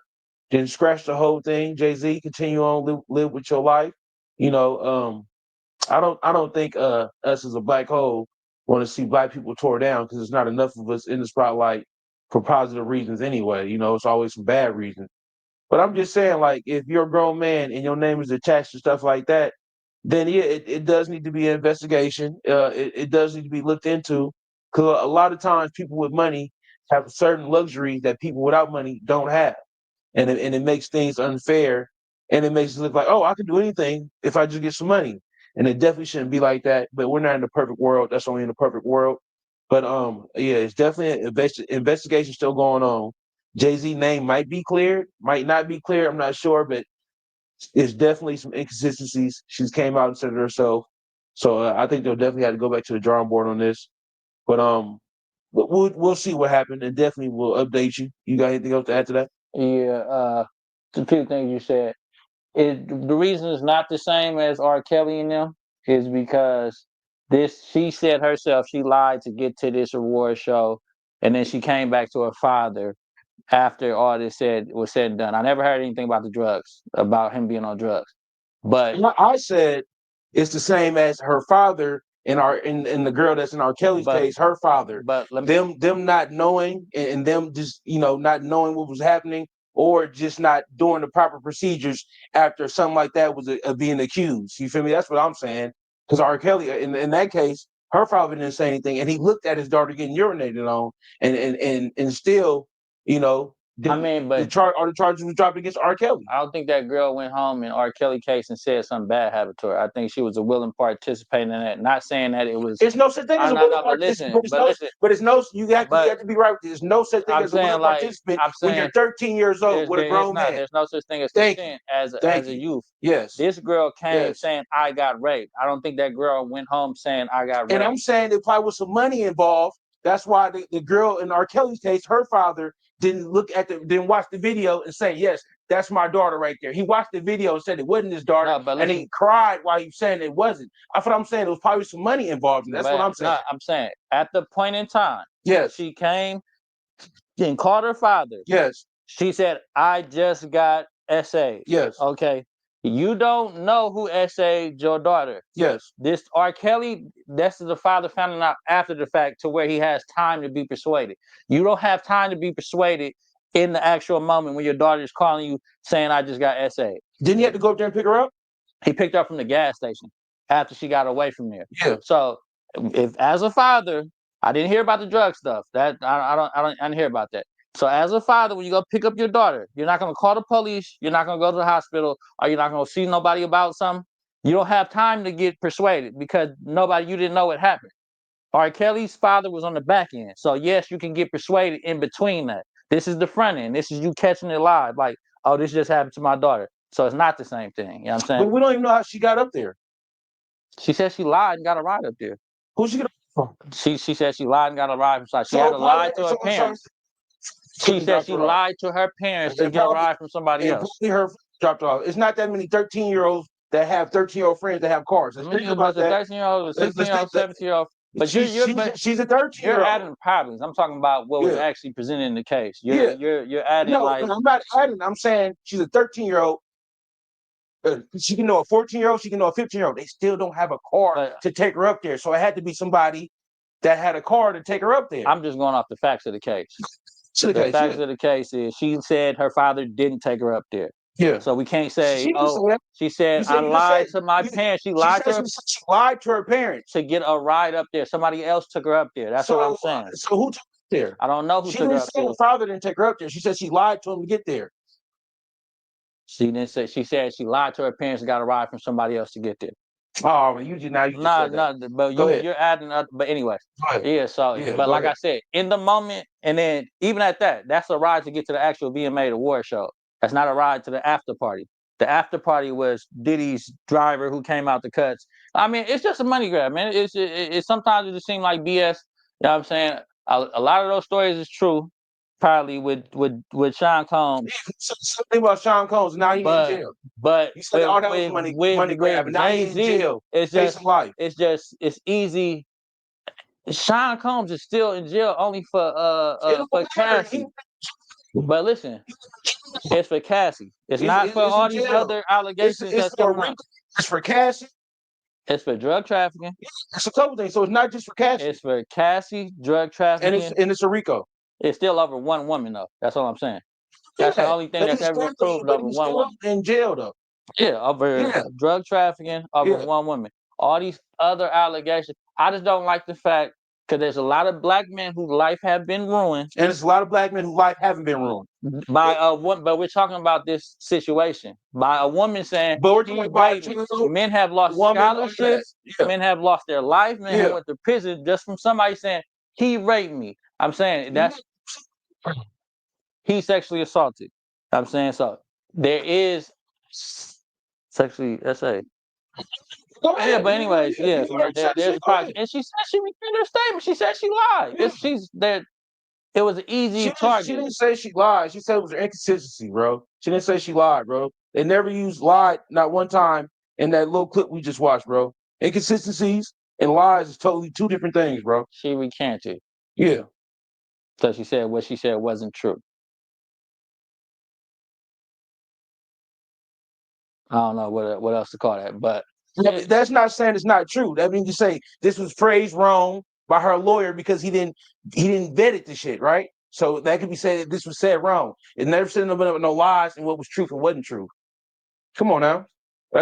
then scratch the whole thing. Jay-Z, continue on live with your life. You know, I don't think us as a black hole want to see black people tore down because there's not enough of us in the spotlight for positive reasons anyway. It's always some bad reasons. But I'm just saying, like, if you're a grown man and your name is attached to stuff like that, then yeah, it does need to be an investigation. It does need to be looked into because a lot of times people with money have certain luxuries that people without money don't have, and it makes things unfair, and it makes it look like, oh, I can do anything if I just get some money, and it definitely shouldn't be like that. But we're not in the perfect world. That's only in the perfect world. But yeah, it's definitely an investigation still going on. Jay-Z name might be cleared, might not be cleared. I'm not sure, but it's definitely some inconsistencies. She's came out and said it herself. So I think they'll definitely have to go back to the drawing board on this. But we'll see what happened, and definitely we'll update you. You got anything else to add to that? Yeah, the two things you said. The reason it's not the same as R. Kelly and them is because she said herself she lied to get to this award show, and then she came back to her father after all this was said and done. I never heard anything about the drugs, about him being on drugs. But I said it's the same as her father in the girl that's in R. Kelly's case, her father. But them not knowing and them just not knowing what was happening, or just not doing the proper procedures after something like that was being accused. You feel me? That's what I'm saying. Because R. Kelly, in that case, her father didn't say anything, and he looked at his daughter getting urinated on, and still, I mean, but all the charges was dropped against R. Kelly. I don't think that girl went home in R. Kelly case and said something bad happened to her. I think she was a willing participant in that. Not saying that it was. There's no such thing as a willing participant. But it's no. You have to be right. There's no such thing as a willing participant when you're 13 years old with a grown man. There's no such thing as consent as a youth. Yes. This girl came saying I got raped. I don't think that girl went home saying I got raped. And I'm saying there probably was some money involved. That's why the girl in R. Kelly's case, her father didn't watch the video and say, yes, that's my daughter right there. He watched the video and said it wasn't his daughter, and he cried while he was saying it wasn't. That's what I'm saying. There was probably some money involved in that. That's what I'm saying. No, I'm saying at the point in time, she came and called her father. Yes. She said, I just got SA. Yes. Okay. You don't know who SA'd your daughter. Yes. This R. Kelly, that's the father finding out after the fact to where he has time to be persuaded. You don't have time to be persuaded in the actual moment when your daughter is calling you saying, I just got SA. Didn't he have to go up there and pick her up? He picked her up from the gas station after she got away from there. Yeah. So if as a father, I didn't hear about the drug stuff. That I didn't hear about that. So as a father, when you go pick up your daughter, you're not going to call the police, you're not going to go to the hospital, or you're not going to see nobody about something. You don't have time to get persuaded because you didn't know what happened. R. Kelly's father was on the back end. So yes, you can get persuaded in between that. This is the front end. This is you catching it live. Like, oh, this just happened to my daughter. So it's not the same thing. You know what I'm saying? But we don't even know how she got up there. She said she lied and got a ride up there. Who's she get up from? She said she lied and got a ride from. She had to lie to her parents. She said she lied to her parents to get a ride from somebody else. Her dropped off. It's not that many 13-year-olds that have 13-year-old friends that have cars. I mean, about the 13-year-old, 16-year-old, 17-year-old. But she's a 13-year-old. You're adding problems. I'm talking about what was actually presented in the case. You're adding like. No, I'm not adding. I'm saying she's a 13-year-old. She can know a 14-year-old. She can know a 15-year-old. They still don't have a car to take her up there. So it had to be somebody that had a car to take her up there. I'm just going off the facts of the case. The facts of the case is she said her father didn't take her up there. Yeah. So we can't say, she said, I lied to my parents. She lied to her parents to get a ride up there. Somebody else took her up there. That's what I'm saying. So who took her there? I don't know who took her up there. Her father didn't take her up there. She said she lied to him to get there. She didn't say. She said she lied to her parents and got a ride from somebody else to get there. Oh, well, you just said that. But you're adding up. But anyway, yeah. So, but like I said, in the moment, and then even at that, that's a ride to get to the actual VMA award show. That's not a ride to the after party. The after party was Diddy's driver who came out the cuts. I mean, it's just a money grab, man. It's sometimes it just seems like BS. You know what I'm saying? A lot of those stories is true. Probably with Sean Combs. Something about Sean Combs. Now he's in jail. But he said all that was money grab. Now he's in jail. It's easy. Sean Combs is still in jail only for Cassie. But listen, it's for Cassie. It's not for all these other allegations that's going on. It's for Cassie. It's for drug trafficking. It's a couple things. So it's not just for Cassie. It's for Cassie, drug trafficking. And it's a RICO. It's still over one woman, though. That's all I'm saying. That's the only thing that's ever been proved over one woman. In jail, though. Yeah, over drug trafficking over one woman. All these other allegations. I just don't like the fact Because there's a lot of black men whose life have been ruined. And there's a lot of black men whose life haven't been ruined. By a woman, but we're talking about this situation. By a woman saying, but we're talking about men have lost scholarships, men have lost their life, men have went to prison just from somebody saying, he raped me. I'm saying that's he sexually assaulted. I'm saying so. There is sexually SA. Yeah, but anyways, yeah. There's a problem. And she said she recanted her statement. She said she lied. She's there. It was an easy target. She didn't say she lied. She said it was an inconsistency, bro. She didn't say she lied, bro. They never used lied, not one time in that little clip we just watched, bro. Inconsistencies and lies is totally two different things, bro. She recanted. Yeah. So she said what she said wasn't true. I don't know what else to call that, but that's not saying it's not true. That means you say this was phrased wrong by her lawyer because he didn't vet it the shit, right? So that could be said that this was said wrong. It never said no lies and what was truth and wasn't true. Come on now.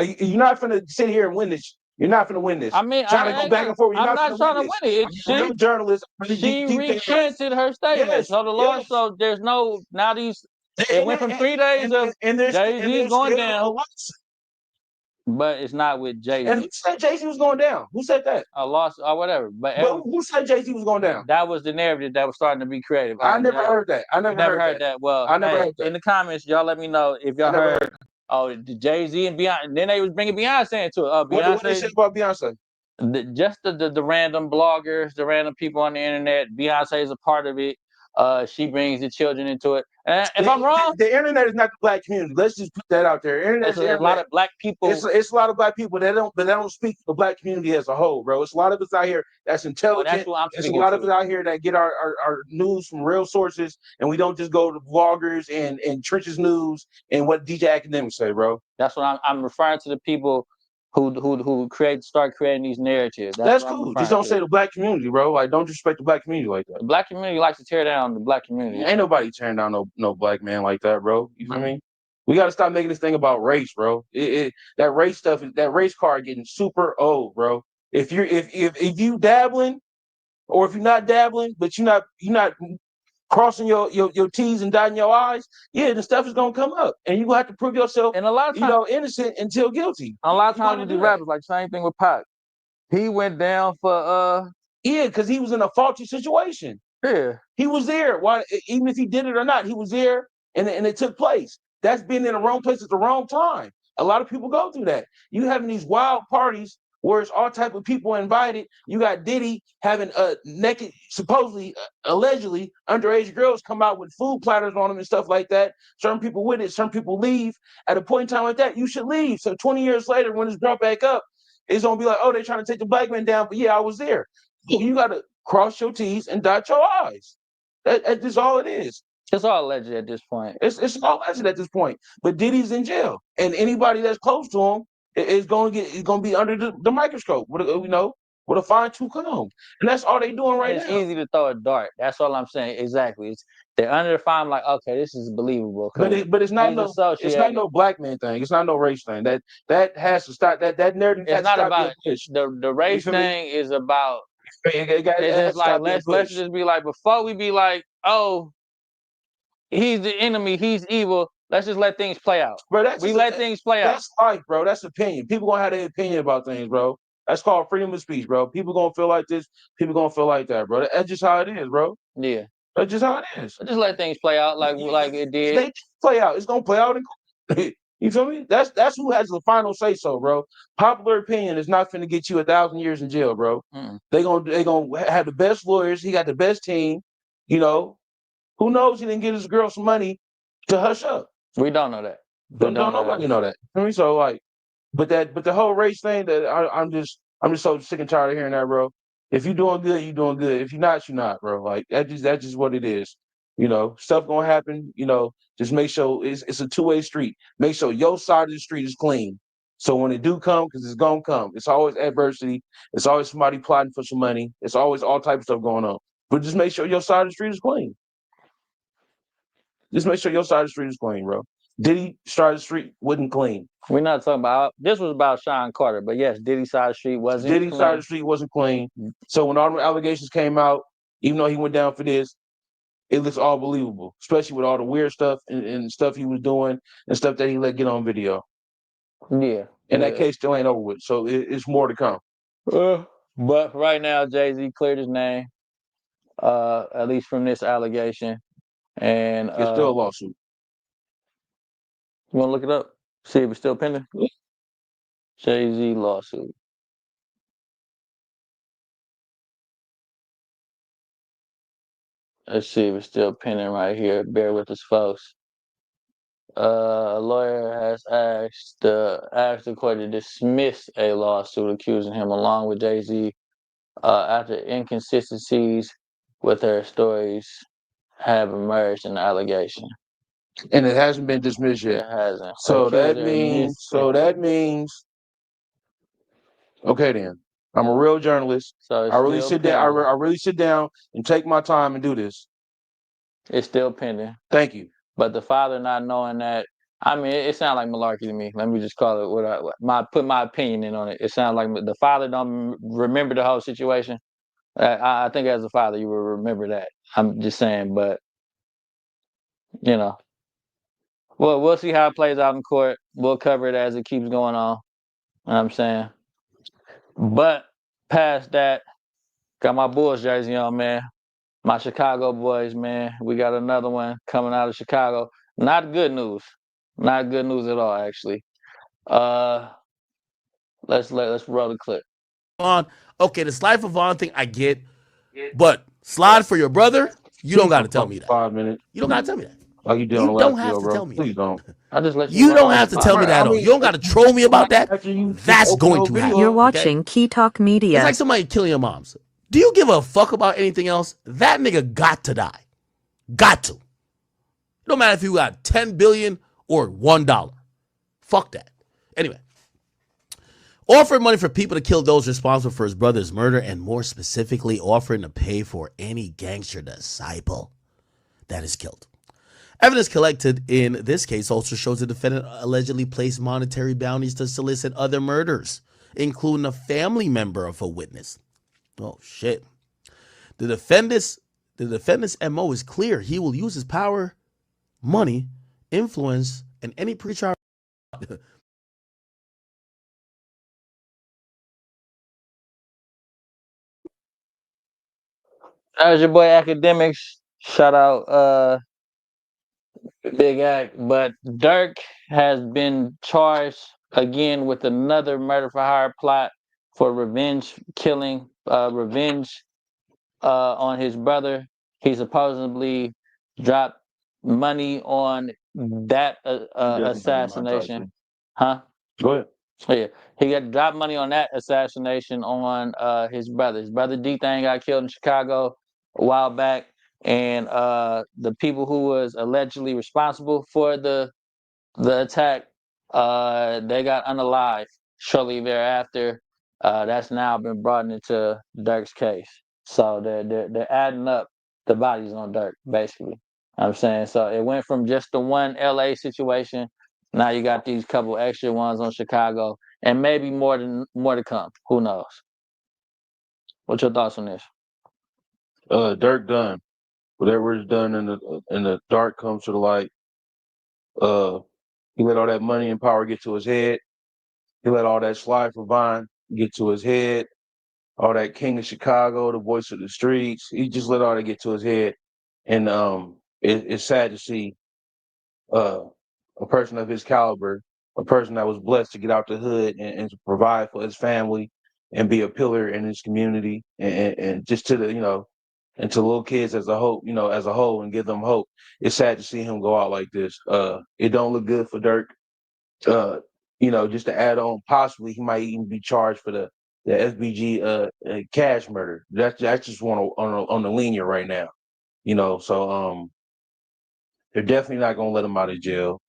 You're not finna sit here and win this. You're not finna win this. I mean, trying to go back and forth. I'm not trying to win it. You're a journalist. She recanted her statement. Yes, so the law, so there's no now these. It went from 3 days of Jay-Z going down. But it's not with Jay-Z. And who said Jay-Z was going down? Who said that? A loss or whatever. But who said Jay-Z was going down? That was the narrative that was starting to be creative. I never heard that. I never heard that. Well, I never heard that. In the comments, y'all let me know if y'all heard. Oh, Jay-Z and Beyonce. Then they was bringing Beyonce into it. Beyonce. What they say about Beyonce? Just the random bloggers, the random people on the internet. Beyonce is a part of it. She brings the children into it. And if I'm wrong, the internet is not the black community. Let's just put that out there. There's a lot of black people. It's a lot of black people that don't speak to the black community as a whole, bro. It's a lot of us out here that's intelligent. That's what I'm It's a lot of us out here that get our news from real sources, and we don't just go to bloggers and Trenches News and what DJ Academics say, bro. That's what I'm referring to the people who start creating these narratives. That's cool. Just don't say the black community, bro. Like, don't disrespect the black community like that. The black community likes to tear down the black community. Ain't nobody tearing down no black man like that, bro. You feel me? We got to stop making this thing about race, bro. That race stuff, that race card getting super old, bro. If you dabbling, or if you're not dabbling, but you're not crossing your T's and dotting your I's, the stuff is gonna come up, and you have to prove yourself, and a lot of times, innocent until guilty. A lot of times with these rappers, like same thing with Pac. He went down for because he was in a faulty situation. Yeah, he was there. Why? Even if he did it or not, he was there, and it took place. That's being in the wrong place at the wrong time. A lot of people go through that. You having these wild parties where it's all type of people invited. You got Diddy having naked, supposedly, allegedly, underage girls come out with food platters on them and stuff like that. Certain people with it, some people leave. At a point in time like that, you should leave. So 20 years later, when it's brought back up, it's gonna be like, oh, they're trying to take the black man down, but I was there. You gotta cross your T's and dot your I's. That's just all it is. It's all alleged at this point. It's all alleged at this point. But Diddy's in jail, and anybody that's close to him is gonna be under the microscope with a fine-tooth comb, and that's all they doing right now. It's easy to throw a dart. That's all I'm saying. Exactly. They're under the fine. Like, okay, this is believable. But it's not no black man thing. It's not no race thing. That has to stop. That narrative. It's not about the race thing. Is about. It's like let's just be like, before we be like, oh, he's the enemy, he's evil. Let's just let things play out. Bro, let things play out. That's life, bro. That's opinion. People gonna have their opinion about things, bro. That's called freedom of speech, bro. People gonna feel like this. People gonna feel like that, bro. That's just how it is, bro. Yeah. That's just how it is. Just let things play out like it did. They play out. It's gonna play out. You feel me? That's who has the final say so, bro. Popular opinion is not finna get you 1,000 years in jail, bro. They gonna have the best lawyers. He got the best team. Who knows? He didn't get his girl some money to hush up. We don't know that. Don't nobody know that. I mean, so like, but the whole race thing, that I'm just so sick and tired of hearing that, bro. If you're doing good, you're doing good. If you're not, you're not, bro. Like that's just what it is. Stuff gonna happen. Just make sure it's a two-way street. Make sure your side of the street is clean. So when it do come, because it's gonna come, it's always adversity. It's always somebody plotting for some money. It's always all type of stuff going on. But just make sure your side of the street is clean. Just make sure your side of the street is clean, bro. Diddy side of the street wasn't clean. We're not talking about this. Was about Sean Carter, but yes, Diddy's side of the street wasn't. Diddy's side of the street wasn't clean. So when all the allegations came out, even though he went down for this, it looks all believable, especially with all the weird stuff and stuff he was doing and stuff that he let get on video. Yeah, and that case still ain't over with, so it's more to come. But right now, Jay-Z cleared his name, at least from this allegation, and it's still a lawsuit. You want to look it up? See if it's still pending? Jay-Z lawsuit. Let's see if it's still pending right here. Bear with us, folks. A lawyer has asked the court to dismiss a lawsuit accusing him, along with Jay-Z, after inconsistencies with her stories have emerged in the allegation. And it hasn't been dismissed yet. It hasn't. So that means. Okay, then. I'm a real journalist. So I really sit down. I really sit down and take my time and do this. It's still pending. Thank you. But the father not knowing that, I mean, it sounds like malarkey to me. Let me just call it put my opinion in on it. It sounds like the father don't remember the whole situation. I think as a father, you will remember that. I'm just saying, but you know, well, we'll see how it plays out in court. We'll cover it as it keeps going on. You know what I'm saying, but past that, got my Bulls jersey on, man. My Chicago boys, man. We got another one coming out of Chicago. Not good news. Not good news at all, actually. Let's roll the clip. Okay, the slide for Vaughn thing I get, but slide for your brother, you don't got to tell me that. 5 minutes. You don't got to tell me that. Like you don't have to tell me. Please don't. I just let you don't have to tell me that. You don't got to troll me about that. That's going to happen. You're watching Key Talk Media. It's like somebody killing your moms. Do you give a fuck about anything else? That nigga got to die. Got to. No matter if you got 10 billion or $1. Fuck that. Anyway. Offering money for people to kill those responsible for his brother's murder, and more specifically, offering to pay for any gangster disciple that is killed. Evidence collected in this case also shows the defendant allegedly placed monetary bounties to solicit other murders, including a family member of a witness. Oh, shit. The defendant's MO is clear. He will use his power, money, influence, and any pretrial. As your boy Academics, shout out Big Act. But Durk has been charged again with another murder for hire plot for revenge killing, revenge on his brother. He supposedly dropped money on that assassination. Huh? Go ahead. Yeah, he got dropped money on that assassination on his brother. His brother D-Thang got killed in Chicago a while back, and the people who was allegedly responsible for the attack, they got unalived shortly thereafter. That's now been brought into Durk's case. So they're adding up the bodies on Durk, basically. I'm saying, so it went from just the one LA situation. Now you got these couple extra ones on Chicago, and maybe more to come. Who knows? What's your thoughts on this? Durk done. Whatever is done in the dark comes to the light. He let all that money and power get to his head. He let all that slide for Vine get to his head. All that King of Chicago, the voice of the streets. He just let all that get to his head. And it's sad to see a person of his caliber, a person that was blessed to get out the hood and to provide for his family and be a pillar in his community and just to the, and to little kids as a whole, as a whole, and give them hope. It's sad to see him go out like this. It don't look good for Durk. Just to add on, possibly he might even be charged for the SBG cash murder. That's just one on the lenient right now. So they're definitely not gonna let him out of jail.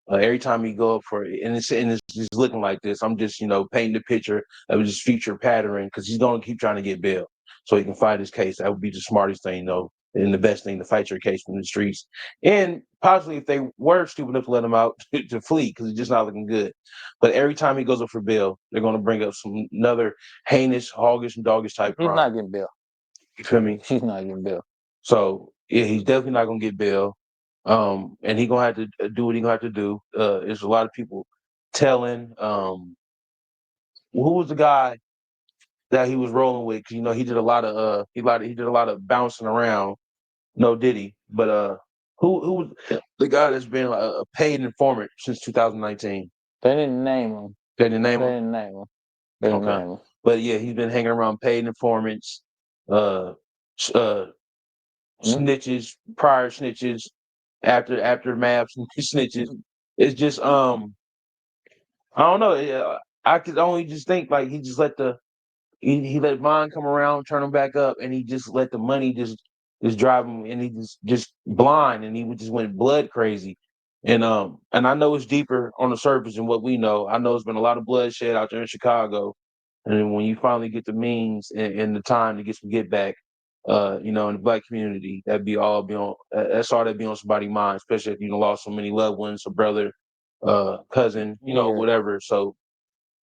Every time he go up and it's just looking like this, I'm just painting the picture of his future pattern because he's gonna keep trying to get bail so he can fight his case. That would be the smartest thing, and the best thing to fight your case from the streets. And possibly if they were stupid enough to let him out to flee, because it's just not looking good. But every time he goes up for bail, they're going to bring up another heinous, hoggish, and doggish type crime. He's not getting bail. You feel me? He's not getting bail. So yeah, he's definitely not going to get bail. And he's going to have to do what he's going to have to do. There's a lot of people telling. Who was the guy that he was rolling with? Because he did a lot of he did a lot of bouncing around. No, did he? But who was the guy that's been a paid informant since 2019? They didn't name him. They didn't name him. They didn't name him. But yeah, he's been hanging around paid informants, snitches, prior snitches, aftermath snitches. It's just I don't know. I could only just think like he just he let Vaughn come around, turn him back up, and he just let the money just drive him, and he just blind, and he just went blood crazy. And I know it's deeper on the surface than what we know. I know it's been a lot of bloodshed out there in Chicago, and then when you finally get the means and the time to get some get back, in the black community, that's all that'd be on somebody's mind, especially if you lost so many loved ones, a brother, cousin, whatever. So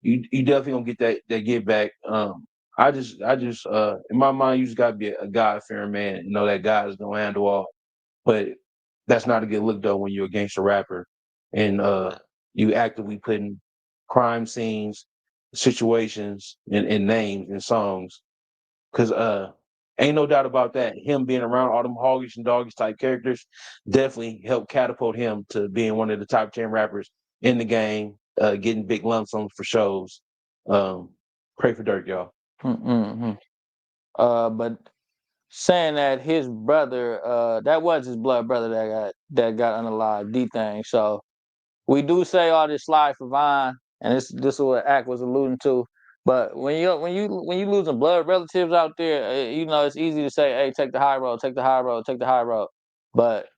you definitely gonna get that get back. I just in my mind, you just gotta be a God fearing man and know that God is gonna handle all. But that's not a good look though when you're a gangster rapper and you actively putting crime scenes, situations, and names in songs. Cause ain't no doubt about that. Him being around all them hoggish and doggish type characters definitely helped catapult him to being one of the top 10 rappers in the game, getting big lump sums for shows. Pray for Durk, y'all. Mm-hmm. But saying that his brother, that was his blood brother that got unalived, D-Thing. So we do say all this slide for Vine, and this is what Act was alluding to. But when you losing blood relatives out there, it's easy to say, "Hey, take the high road, take the high road, take the high road." But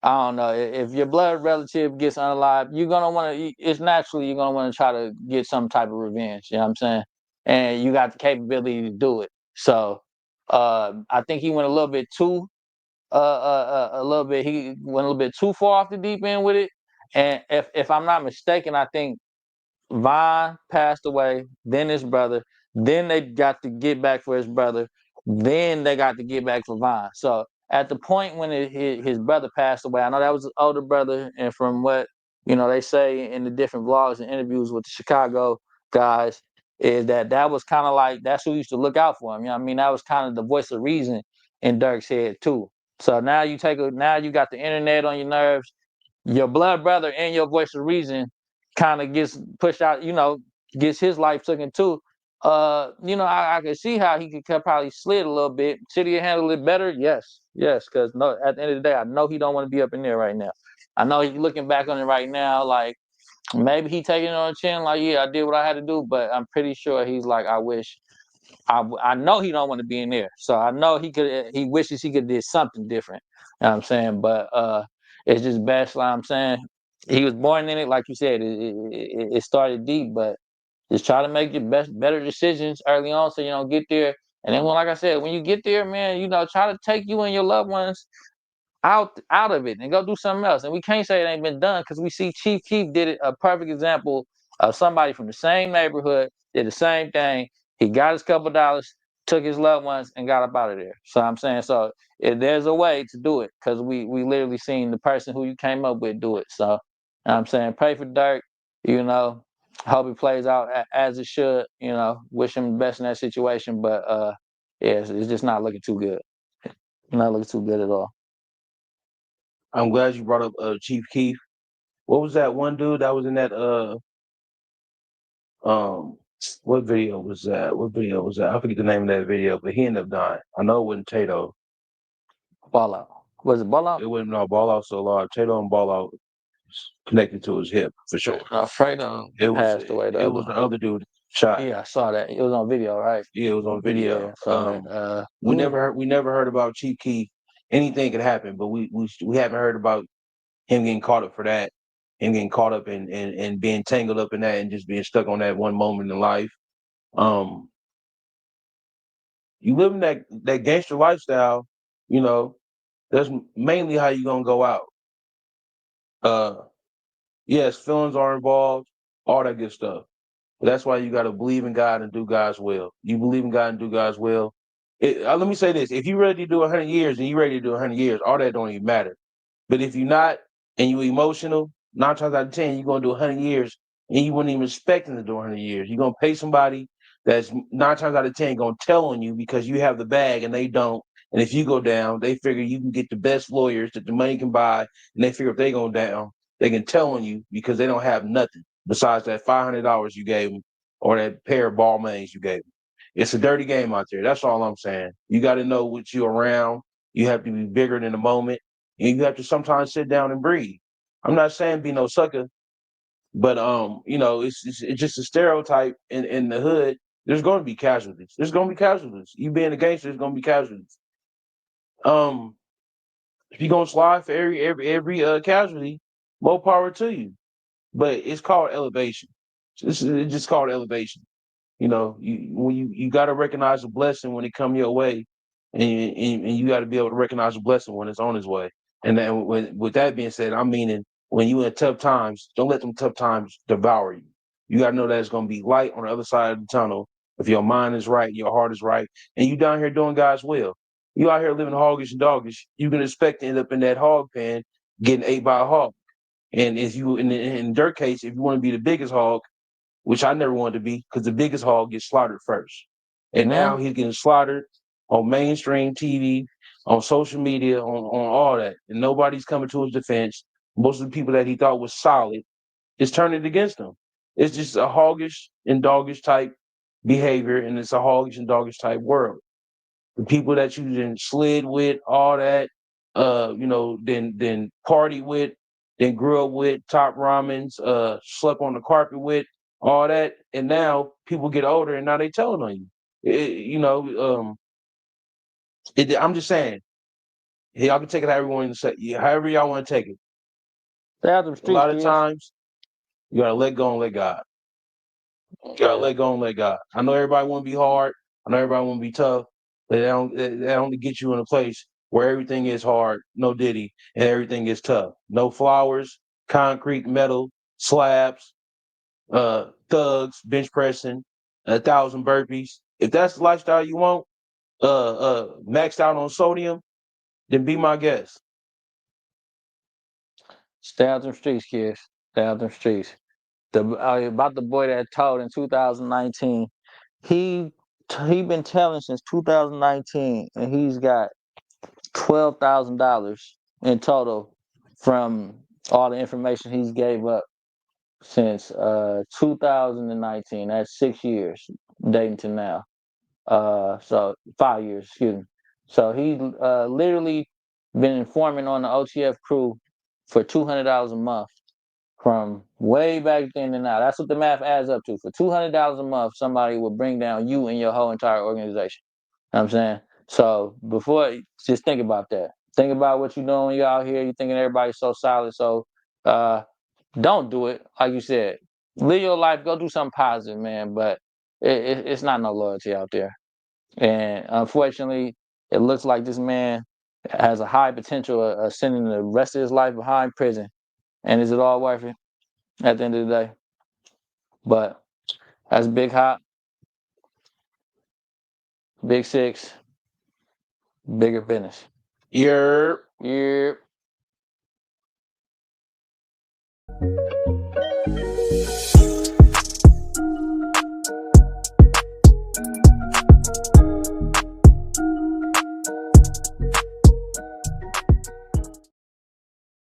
I don't know if your blood relative gets unalived, you're gonna want to. It's naturally you're gonna want to try to get some type of revenge. You know what I'm saying? And you got the capability to do it. So I think he went a little bit too he went a little bit too far off the deep end with it. And if I'm not mistaken, I think Vaughn passed away, then his brother, then they got to get back for his brother, then they got to get back for Vaughn. So at the point when his brother passed away, I know that was his older brother, and from what they say in the different vlogs and interviews with the Chicago guys, is that was kind of like that's who used to look out for him. You know what I mean? That was kind of the voice of reason in Durk's head too. So now you got the internet on your nerves, your blood brother and your voice of reason kind of gets pushed out, gets his life taken too. I can see how he could probably slid a little bit. Should he handle it better? Yes, because no, at the end of the day, I know he don't want to be up in there right now. I know he's looking back on it right now, like maybe he taking it on the chin, like, yeah, I did what I had to do, but I'm pretty sure he's like, I wish. I know he don't want to be in there, so I know he wishes he could did something different. You know what I'm saying? But it's just best, like I'm saying, he was born in it, like you said. It started deep, but just try to make your better decisions early on, so you don't get there. And then, like I said, when you get there, man, try to take you and your loved ones out of it and go do something else. And we can't say it ain't been done because we see Chief Keef did it, a perfect example of somebody from the same neighborhood did the same thing. He got his couple dollars, took his loved ones, and got up out of there. So I'm saying, if there's a way to do it, because we literally seen the person who you came up with do it. So I'm saying, pray for Durk. Hope it plays out as it should. Wish him the best in that situation. But yeah, it's just not looking too good. Not looking too good at all. I'm glad you brought up Chief Keef. What was that one dude that was in that what video was that? I forget the name of that video, but he ended up dying. I know it wasn't Tato. Ball Out. Was it Ball Out? It wasn't. No, Ball Out so large. Tato and Ball Out connected to his hip for sure. Fredo passed away. It was the other dude shot. Yeah, I saw that. It was on video, right? Yeah, it was on video. Yeah, so we never heard about Chief Keef. Anything could happen, but we haven't heard about him getting caught up for that. Him getting caught up and being tangled up in that and just being stuck on that one moment in life. You live in that gangster lifestyle, That's mainly how you gonna go out. Yes, feelings are involved, all that good stuff. But that's why you got to believe in God and do God's will. You believe in God and do God's will. Let me say this: if you ready to do 100 years and you ready to do 100 years, all that don't even matter. But if you're not and you emotional, 9 times out of 10, you're gonna do 100 years and you wouldn't even expecting to do 100 years. You're gonna pay somebody that's 9 times out of 10 gonna tell on you because you have the bag and they don't. And if you go down, they figure you can get the best lawyers that the money can buy, and they figure if they go down, they can tell on you because they don't have nothing besides that $500 you gave them or that pair of ball mains you gave them. It's a dirty game out there. That's all I'm saying. You got to know what you're around. You have to be bigger than the moment. And you have to sometimes sit down and breathe. I'm not saying be no sucker, but it's just a stereotype in the hood. There's going to be casualties. There's going to be casualties. You being a gangster, there's going to be casualties. If you're gonna slide for every casualty, more power to you. But it's called elevation. It's just called elevation. You know, you got to recognize a blessing when it come your way, and you got to be able to recognize a blessing when it's on its way. And then with that being said, I'm meaning when you in tough times, don't let them tough times devour you. You got to know that it's going to be light on the other side of the tunnel if your mind is right, your heart is right, and you down here doing God's will. You out here living hoggish and doggish. You can expect to end up in that hog pen getting ate by a hog. And if you in Dirk case, if you want to be the biggest hog, which I never wanted to be, because the biggest hog gets slaughtered first. And now he's getting slaughtered on mainstream TV, on social media, on all that. And nobody's coming to his defense. Most of the people that he thought was solid is turning against him. It's just a hoggish and doggish type behavior, and it's a hoggish and doggish type world. The people that you then slid with, all that, then party with, then grew up with, top ramens, slept on the carpet with, all that, and now people get older and now they telling on you. I'm just saying, y'all can take it however y'all want to take it. Stay out them A lot streets, of kids. times, you gotta let go and let God. You gotta let go and let God. I know everybody want to be hard. I know everybody want to be tough, but that only get you in a place where everything is hard, no diddy, and everything is tough. No flowers, concrete, metal, slabs, thugs, bench pressing, 1,000 burpees. If that's the lifestyle you want, maxed out on sodium, then be my guest. Stay out them streets, kids. Stay out them streets. About the boy that told in 2019, he been telling since 2019, and he's got $12,000 in total from all the information he's gave up since 2019. That's 6 years dating to now. So 5 years, excuse me. So he literally been informing on the OTF crew for $200 a month from way back then to now. That's what the math adds up to. For $200 a month, somebody will bring down you and your whole entire organization. You know what I'm saying? So just think about that. Think about what you're doing when you're out here. You're thinking everybody's so solid. So don't do it. Like you said, live your life. Go do something positive, man. But it's not no loyalty out there. And unfortunately, it looks like this man has a high potential of sending the rest of his life behind prison. And is it all worth it at the end of the day? But that's Big Hop, Big Six, bigger business. You're Yeah.